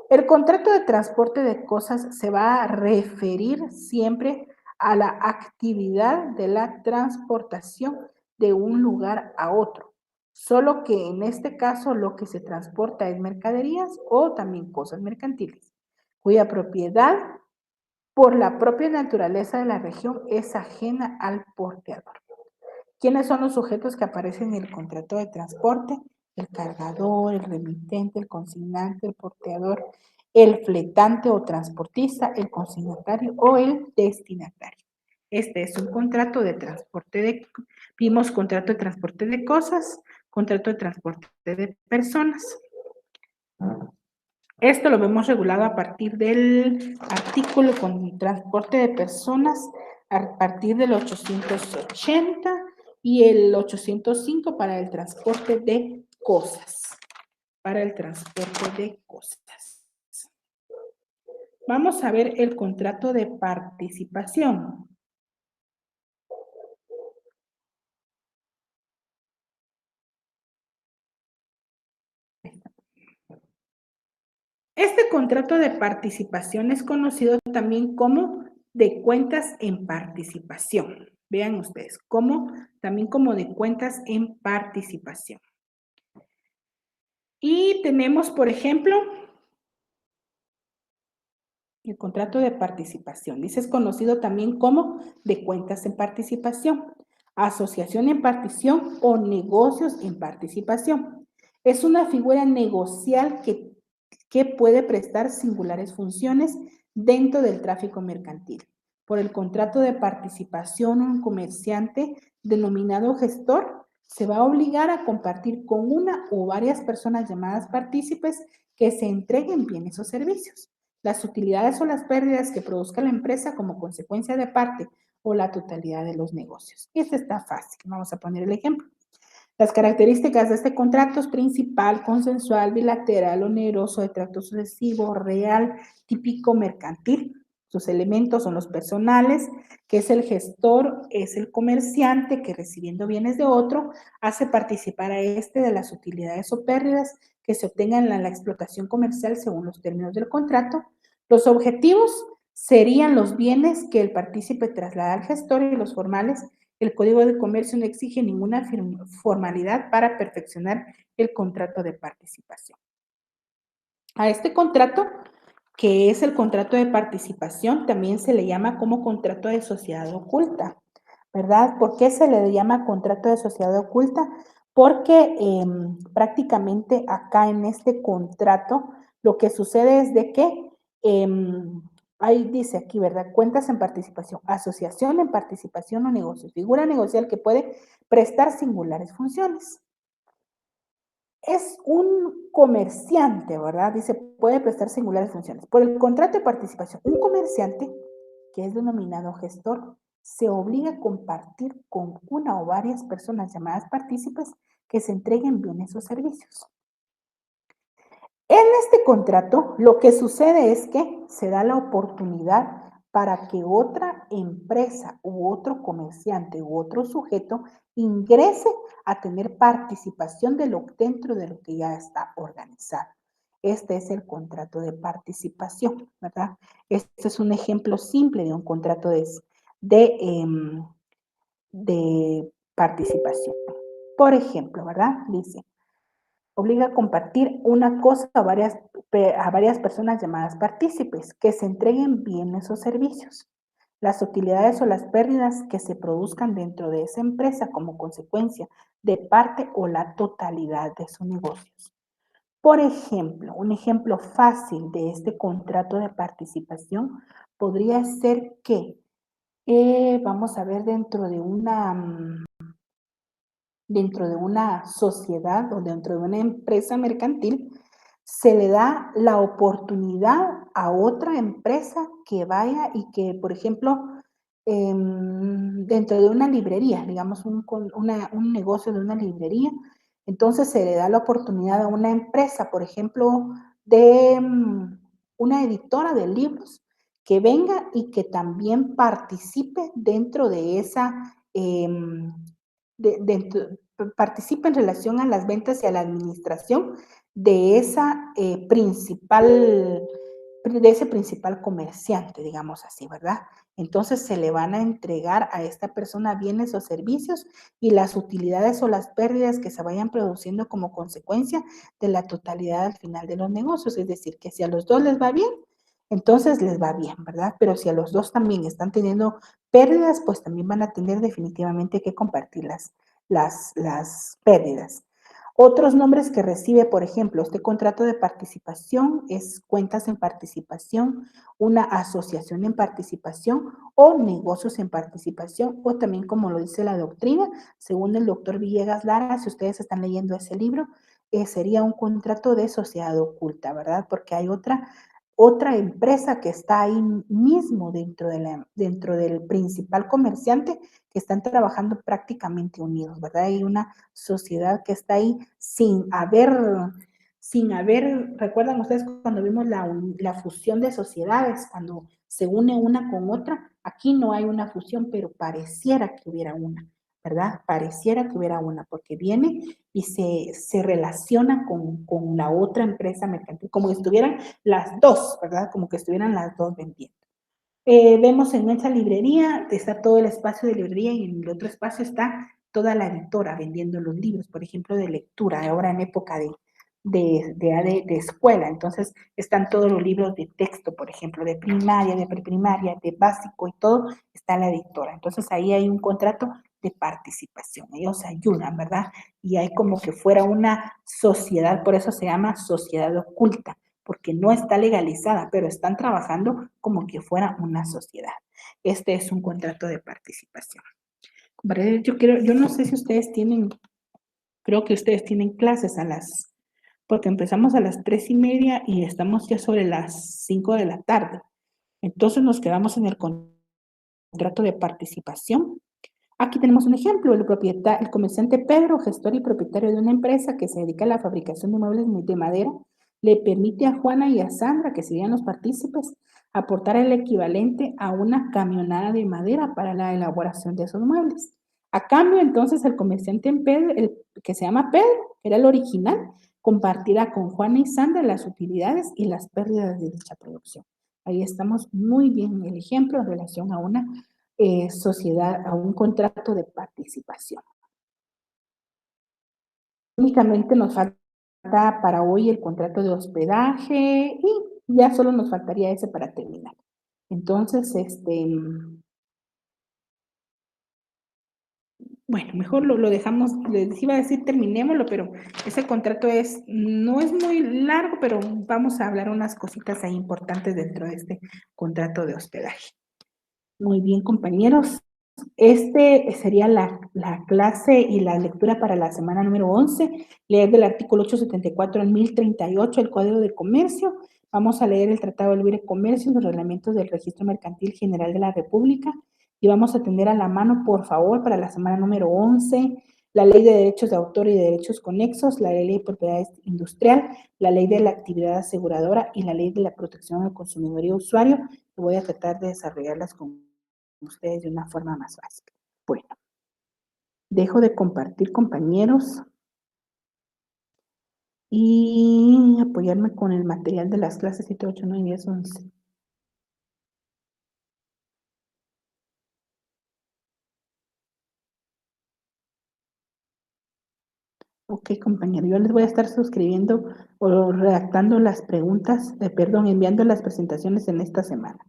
El contrato de transporte de cosas se va a referir siempre a la actividad de la transportación de un lugar a otro, solo que en este caso lo que se transporta es mercaderías o también cosas mercantiles, cuya propiedad por la propia naturaleza de la región es ajena al porteador. ¿Quiénes son los sujetos que aparecen en el contrato de transporte? El cargador, el remitente, el consignante, el porteador, el fletante o transportista, el consignatario o el destinatario. Este es un contrato de transporte vimos contrato de transporte de cosas, contrato de transporte de personas. Esto lo vemos regulado a partir del artículo con transporte de personas, a partir del 880 y el 805 para el transporte de cosas. Para el transporte de cosas. Vamos a ver el contrato de participación. Este contrato de participación es conocido también como de cuentas en participación. Vean ustedes, también como de cuentas en participación. Y tenemos, por ejemplo, el contrato de participación. Dice, es conocido también como de cuentas en participación, asociación en partición o negocios en participación. Es una figura negocial que puede prestar singulares funciones dentro del tráfico mercantil. Por el contrato de participación, un comerciante denominado gestor se va a obligar a compartir con una o varias personas llamadas partícipes que se entreguen bienes o servicios. Las utilidades o las pérdidas que produzca la empresa como consecuencia de parte o la totalidad de los negocios. Este está fácil. Vamos a poner el ejemplo. Las características de este contrato es principal, consensual, bilateral, oneroso, de trato sucesivo, real, típico, mercantil. Sus elementos son los personales, que es el gestor, es el comerciante que recibiendo bienes de otro hace participar a este de las utilidades o pérdidas que se obtengan en la explotación comercial según los términos del contrato. Los objetivos serían los bienes que el partícipe traslada al gestor y los formales. El Código de Comercio no exige ninguna formalidad para perfeccionar el contrato de participación. A este contrato, que es el contrato de participación, también se le llama como contrato de sociedad oculta, ¿verdad? ¿Por qué se le llama contrato de sociedad oculta? Porque prácticamente acá en este contrato lo que sucede es de que ahí dice aquí, ¿verdad? Cuentas en participación, asociación en participación o negocios, figura negocial que puede prestar singulares funciones. Es un comerciante, ¿verdad? Dice, puede prestar singulares funciones. Por el contrato de participación, un comerciante, que es denominado gestor, se obliga a compartir con una o varias personas llamadas partícipes que se entreguen bienes o servicios. En este contrato, lo que sucede es que se da la oportunidad para que otra empresa u otro comerciante u otro sujeto ingrese a tener participación dentro de lo que ya está organizado. Este es el contrato de participación, ¿verdad? Este es un ejemplo simple de un contrato de, de participación. Por ejemplo, ¿verdad? Dice, obliga a compartir una cosa a varias personas llamadas partícipes que se entreguen bienes o servicios. Las utilidades o las pérdidas que se produzcan dentro de esa empresa como consecuencia de parte o la totalidad de sus negocios. Por ejemplo, un ejemplo fácil de este contrato de participación podría ser que, vamos a ver, dentro de una sociedad o dentro de una empresa mercantil, se le da la oportunidad a otra empresa que vaya y que, por ejemplo, dentro de una librería, digamos, un negocio de una librería, entonces se le da la oportunidad a una empresa, por ejemplo, de una editora de libros, que venga y que también participe dentro de esa dentro, participa en relación a las ventas y a la administración de esa de ese principal comerciante, digamos así, ¿verdad? Entonces se le van a entregar a esta persona bienes o servicios y las utilidades o las pérdidas que se vayan produciendo como consecuencia de la totalidad al final de los negocios. Es decir, que si a los dos les va bien, entonces les va bien, ¿verdad? Pero si a los dos también están teniendo pérdidas, pues también van a tener definitivamente que compartir las pérdidas. Otros nombres que recibe, por ejemplo, este contrato de participación es cuentas en participación, una asociación en participación o negocios en participación, o también como lo dice la doctrina, según el doctor Villegas Lara, si ustedes están leyendo ese libro, sería un contrato de sociedad oculta, ¿verdad? Porque hay otra empresa que está ahí mismo dentro del principal comerciante que están trabajando prácticamente unidos, ¿verdad? Hay una sociedad que está ahí recuerdan ustedes cuando vimos la fusión de sociedades, cuando se une una con otra, aquí no hay una fusión, pero pareciera que hubiera una, ¿verdad? Pareciera que hubiera una, porque viene y se relaciona con la otra empresa mercantil, como si estuvieran las dos, ¿verdad? Como que estuvieran las dos vendiendo. Vemos en esa librería, está todo el espacio de librería y en el otro espacio está toda la editora vendiendo los libros, por ejemplo, de lectura, ahora en época de escuela. Entonces, están todos los libros de texto, por ejemplo, de primaria, de preprimaria, de básico y todo, está la editora. Entonces, ahí hay un contrato de participación. Ellos ayudan, ¿verdad? Y hay como que fuera una sociedad, por eso se llama sociedad oculta porque no está legalizada, pero están trabajando como que fuera una sociedad. Este es un contrato de participación. Yo no sé si ustedes tienen, creo que ustedes tienen clases porque empezamos a las 3:30 y estamos ya sobre las 5 de la tarde. Entonces nos quedamos en el contrato de participación. Aquí tenemos un ejemplo, el comerciante Pedro, gestor y propietario de una empresa que se dedica a la fabricación de muebles de madera, le permite a Juana y a Sandra, que serían los partícipes, aportar el equivalente a una camionada de madera para la elaboración de esos muebles. A cambio, entonces, el comerciante en Pedro, el que se llama Pedro, que era el original, compartirá con Juana y Sandra las utilidades y las pérdidas de dicha producción. Ahí estamos muy bien en el ejemplo en relación a una sociedad, a un contrato de participación. Únicamente nos falta para hoy el contrato de hospedaje y ya solo nos faltaría ese para terminar. Entonces, Bueno, mejor lo dejamos, les iba a decir terminémoslo, pero ese contrato no es muy largo, pero vamos a hablar unas cositas ahí importantes dentro de este contrato de hospedaje. Muy bien, compañeros. Este sería la clase y la lectura para la semana número 11, leer del artículo 874 al 1038 el Código de Comercio. Vamos a leer el Tratado de Libre Comercio, los reglamentos del Registro Mercantil General de la República y vamos a tener a la mano, por favor, para la semana número 11, la Ley de Derechos de Autor y de Derechos Conexos, la Ley de Propiedad Industrial, la Ley de la Actividad Aseguradora y la Ley de la Protección al Consumidor y Usuario. Voy a tratar de desarrollarlas con ustedes de una forma más fácil. Bueno, dejo de compartir, compañeros, y apoyarme con el material de las clases 7, 8, 9, 10, 11. Ok, compañero, yo les voy a estar suscribiendo o redactando las preguntas, perdón, enviando las presentaciones en esta semana.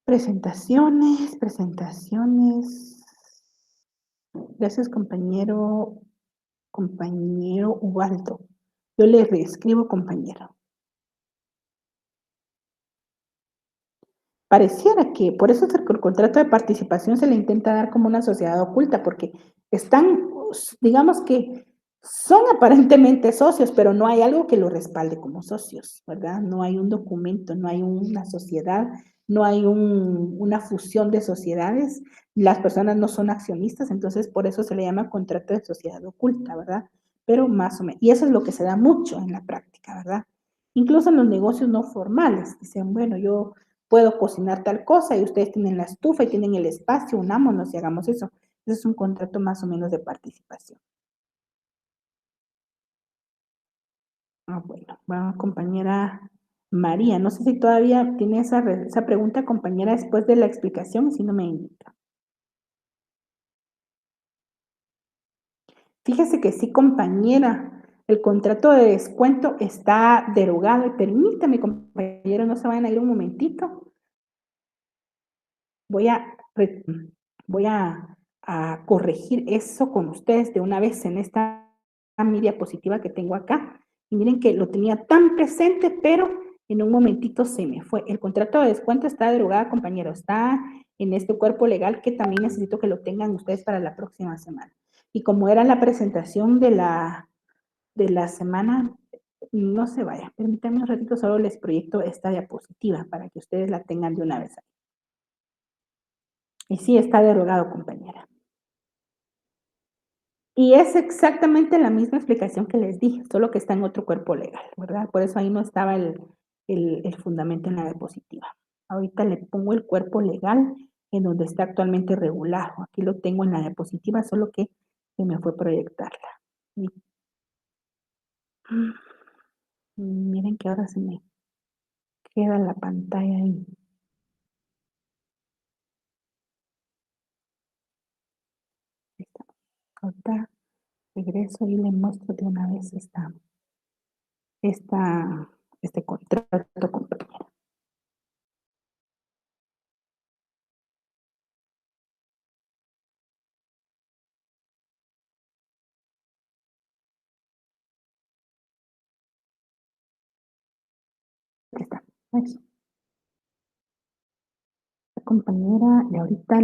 Presentaciones. Gracias, compañero Ubaldo. Yo le reescribo, compañero. Pareciera que por eso el contrato de participación se le intenta dar como una sociedad oculta, porque están, digamos que son aparentemente socios, pero no hay algo que lo respalde como socios, ¿verdad? No hay un documento, no hay una sociedad, no hay una fusión de sociedades, las personas no son accionistas, entonces por eso se le llama contrato de sociedad oculta, ¿verdad? Pero más o menos, y eso es lo que se da mucho en la práctica, ¿verdad? Incluso en los negocios no formales, dicen, bueno, yo puedo cocinar tal cosa y ustedes tienen la estufa y tienen el espacio, unámonos y hagamos eso. Ese es un contrato más o menos de participación. Bueno, va compañera María, no sé si todavía tiene esa pregunta, compañera, después de la explicación, si no me indica. Fíjese que sí, compañera, el contrato de descuento está derogado y permítame, compañero, no se vayan a ir un momentito. Voy a, voy a corregir eso con ustedes de una vez en esta mi diapositiva que tengo acá. Y miren que lo tenía tan presente, pero en un momentito se me fue. El contrato de descuento está derogado, compañero. Está en este cuerpo legal que también necesito que lo tengan ustedes para la próxima semana. Y como era la presentación de la semana, no se vaya. Permítanme un ratito, solo les proyecto esta diapositiva para que ustedes la tengan de una vez. Y sí, está derogado, compañera. Y es exactamente la misma explicación que les dije, solo que está en otro cuerpo legal, ¿verdad? Por eso ahí no estaba el fundamento en la diapositiva. Ahorita le pongo el cuerpo legal en donde está actualmente regulado. Aquí lo tengo en la diapositiva, solo que se me fue proyectarla. Y, miren que ahora se me queda la pantalla ahí. Ahorita regreso y le muestro de una vez este contrato, compañero. Aquí está. Aquí. Compañera, y ahorita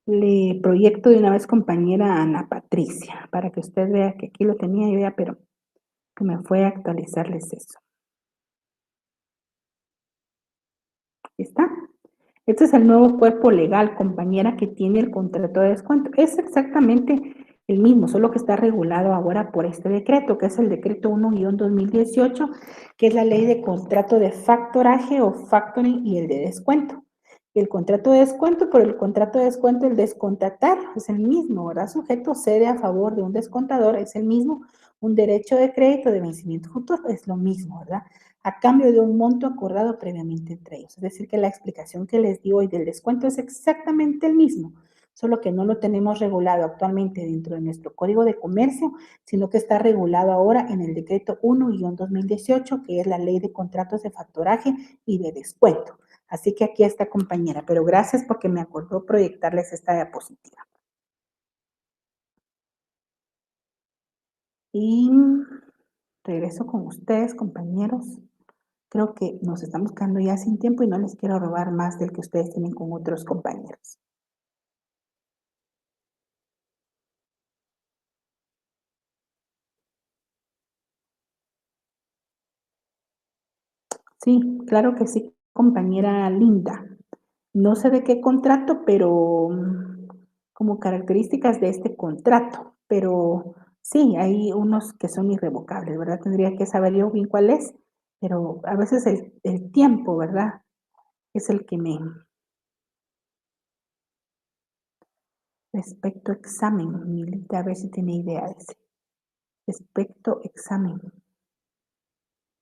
le proyecto de una vez, compañera Ana Patricia, para que usted vea que aquí lo tenía y vea, pero que me fue a actualizarles eso. Aquí está. Este es el nuevo cuerpo legal, compañera, que tiene el contrato de descuento. Es exactamente el mismo, solo que está regulado ahora por este decreto, que es el decreto 1-2018, que es la ley de contrato de factoraje o factoring y el de descuento. El contrato de descuento, por el contrato de descuento, el descontratar es el mismo, ¿verdad? Sujeto cede a favor de un descontador, es el mismo. Un derecho de crédito de vencimiento futuro es lo mismo, ¿verdad? A cambio de un monto acordado previamente entre ellos. Es decir, que la explicación que les di hoy del descuento es exactamente el mismo, solo que no lo tenemos regulado actualmente dentro de nuestro Código de Comercio, sino que está regulado ahora en el decreto 1-2018, que es la ley de contratos de factoraje y de descuento. Así que aquí está, compañera, pero gracias porque me acordó proyectarles esta diapositiva. Y regreso con ustedes, compañeros. Creo que nos estamos quedando ya sin tiempo y no les quiero robar más del que ustedes tienen con otros compañeros. Sí, claro que sí, compañera Linda. No sé de qué contrato, pero como características de este contrato, pero sí, hay unos que son irrevocables, ¿verdad? Tendría que saber yo bien cuál es, pero a veces el tiempo, ¿verdad? Es el que me... Respecto examen, Milita, a ver si tiene idea de ese. Respecto examen.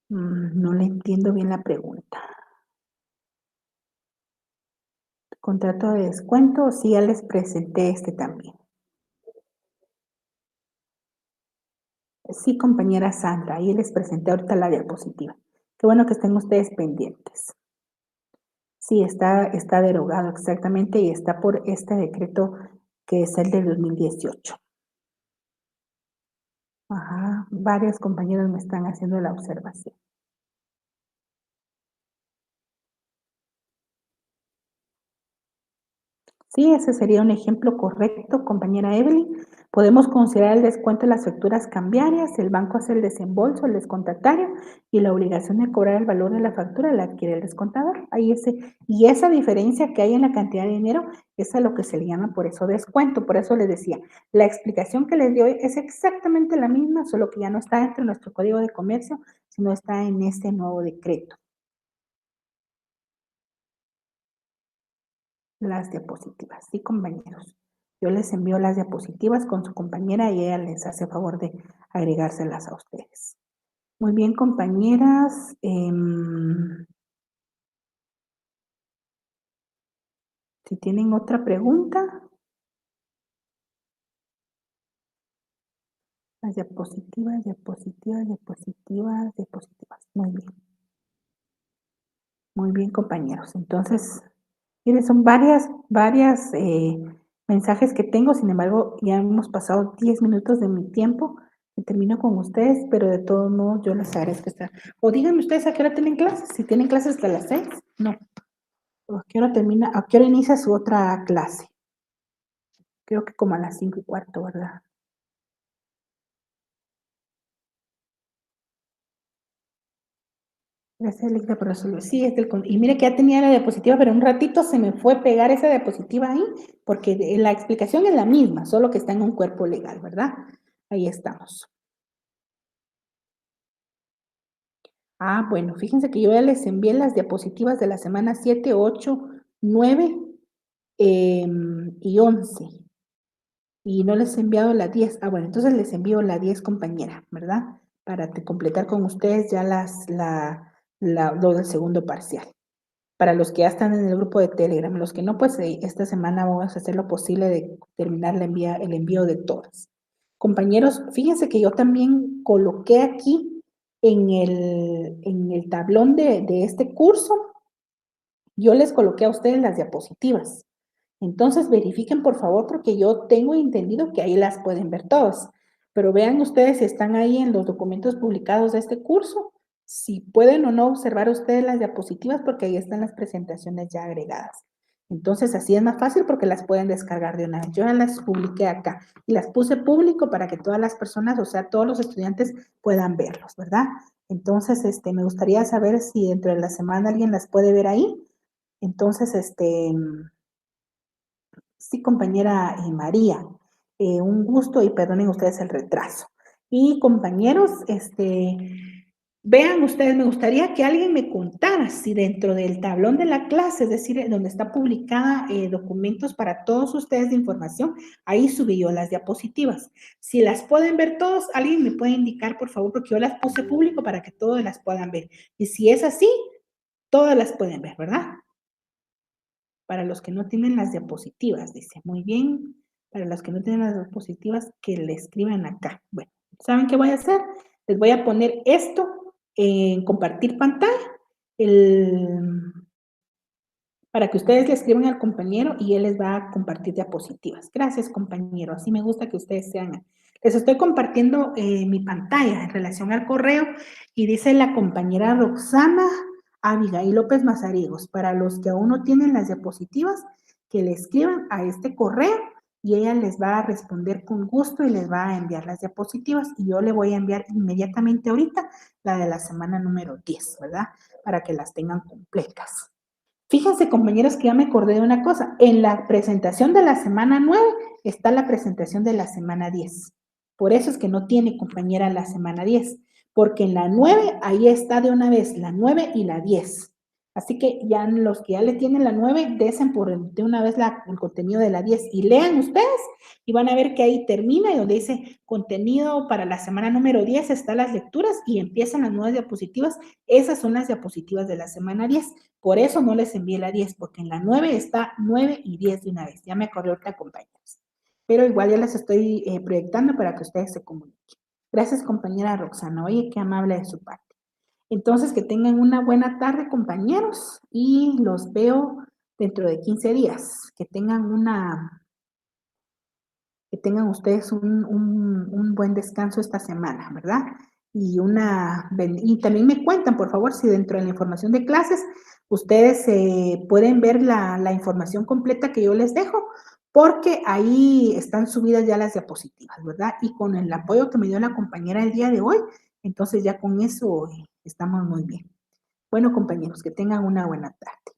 No le entiendo bien la pregunta. ¿Contrato de descuento? Sí, ya les presenté este también. Sí, compañera Sandra, ahí les presenté ahorita la diapositiva. Qué bueno que estén ustedes pendientes. Sí, está derogado exactamente y está por este decreto que es el de 2018. Ajá, varios compañeros me están haciendo la observación. Sí, ese sería un ejemplo correcto, compañera Evelyn. Podemos considerar el descuento de las facturas cambiarias, el banco hace el desembolso, el descontatario y la obligación de cobrar el valor de la factura la adquiere el descontador. Y esa diferencia que hay en la cantidad de dinero es a lo que se le llama por eso descuento. Por eso les decía, la explicación que les di hoy es exactamente la misma, solo que ya no está dentro de nuestro código de comercio, sino está en este nuevo decreto. Las diapositivas, sí, compañeros. Yo les envío las diapositivas con su compañera y ella les hace favor de agregárselas a ustedes. Muy bien, compañeras. Si tienen otra pregunta, las diapositivas, diapositivas, diapositivas, diapositivas. Muy bien, compañeros. Entonces, miren, son varias mensajes que tengo, sin embargo, ya hemos pasado 10 minutos de mi tiempo. Que termino con ustedes, pero de todos modos yo les agradezco estar. O díganme ustedes a qué hora tienen clases. Si tienen clases hasta las 6, no. ¿O a qué hora termina? ¿A qué hora inicia su otra clase? Creo que como a las 5:15, ¿verdad? Gracias, Electra, por resolver. Sí, y mire que ya tenía la diapositiva, pero un ratito se me fue pegar esa diapositiva ahí, porque la explicación es la misma, solo que está en un cuerpo legal, ¿verdad? Ahí estamos. Ah, bueno, fíjense que yo ya les envié las diapositivas de la semana 7, 8, 9 y 11. Y no les he enviado la 10. Ah, bueno, entonces les envío la 10, compañera, ¿verdad? Para completar con ustedes ya lo del segundo parcial. Para los que ya están en el grupo de Telegram, los que no, pues esta semana vamos a hacer lo posible de terminar el envío de todas. Compañeros, fíjense que yo también coloqué aquí en el tablón de este curso, yo les coloqué a ustedes las diapositivas. Entonces verifiquen por favor porque yo tengo entendido que ahí las pueden ver todas. Pero vean ustedes si están ahí en los documentos publicados de este curso, si pueden o no observar ustedes las diapositivas porque ahí están las presentaciones ya agregadas. Entonces así es más fácil porque las pueden descargar de una vez. Yo ya las publiqué acá y las puse público para que todas las personas, o sea, todos los estudiantes puedan verlos, ¿verdad? Entonces, me gustaría saber si dentro de la semana alguien las puede ver ahí. Entonces, sí, compañera María, un gusto y perdonen ustedes el retraso. Y compañeros, vean ustedes, me gustaría que alguien me contara si dentro del tablón de la clase, es decir, donde está publicada documentos para todos ustedes de información, ahí subí yo las diapositivas. Si las pueden ver todos, alguien me puede indicar, por favor, porque yo las puse público para que todos las puedan ver. Y si es así, todas las pueden ver, ¿verdad? Para los que no tienen las diapositivas, dice. Muy bien. Para los que no tienen las diapositivas, que le escriban acá. Bueno, ¿saben qué voy a hacer? Les voy a poner esto en compartir pantalla. El, para que ustedes le escriban al compañero y él les va a compartir diapositivas. Gracias, compañero. Así me gusta que ustedes sean. Les estoy compartiendo mi pantalla en relación al correo y dice la compañera Roxana Abigail López Mazariegos. Para los que aún no tienen las diapositivas, que le escriban a este correo y ella les va a responder con gusto y les va a enviar las diapositivas y yo le voy a enviar inmediatamente ahorita la de la semana número 10, ¿verdad? Para que las tengan completas. Fíjense, compañeros, que ya me acordé de una cosa. En la presentación de la semana 9 está la presentación de la semana 10. Por eso es que no tiene compañera la semana 10, porque en la 9 ahí está de una vez la 9 y la 10. Así que ya los que ya le tienen la 9, desen de una vez el contenido de la 10 y lean ustedes y van a ver que ahí termina y donde dice contenido para la semana número 10 están las lecturas y empiezan las nuevas diapositivas. Esas son las diapositivas de la semana 10. Por eso no les envié la 10, porque en la 9 está 9 y 10 de una vez. Ya me acordé ahorita, compañeros. Pero igual ya las estoy proyectando para que ustedes se comuniquen. Gracias, compañera Roxana. Oye, qué amable de su parte. Entonces, que tengan una buena tarde, compañeros, y los veo dentro de 15 días. Que tengan ustedes un buen descanso esta semana, ¿verdad? Y también me cuentan, por favor, si dentro de la información de clases ustedes pueden ver la información completa que yo les dejo, porque ahí están subidas ya las diapositivas, ¿verdad? Y con el apoyo que me dio la compañera el día de hoy, entonces ya con eso estamos muy bien. Bueno, compañeros, que tengan una buena tarde.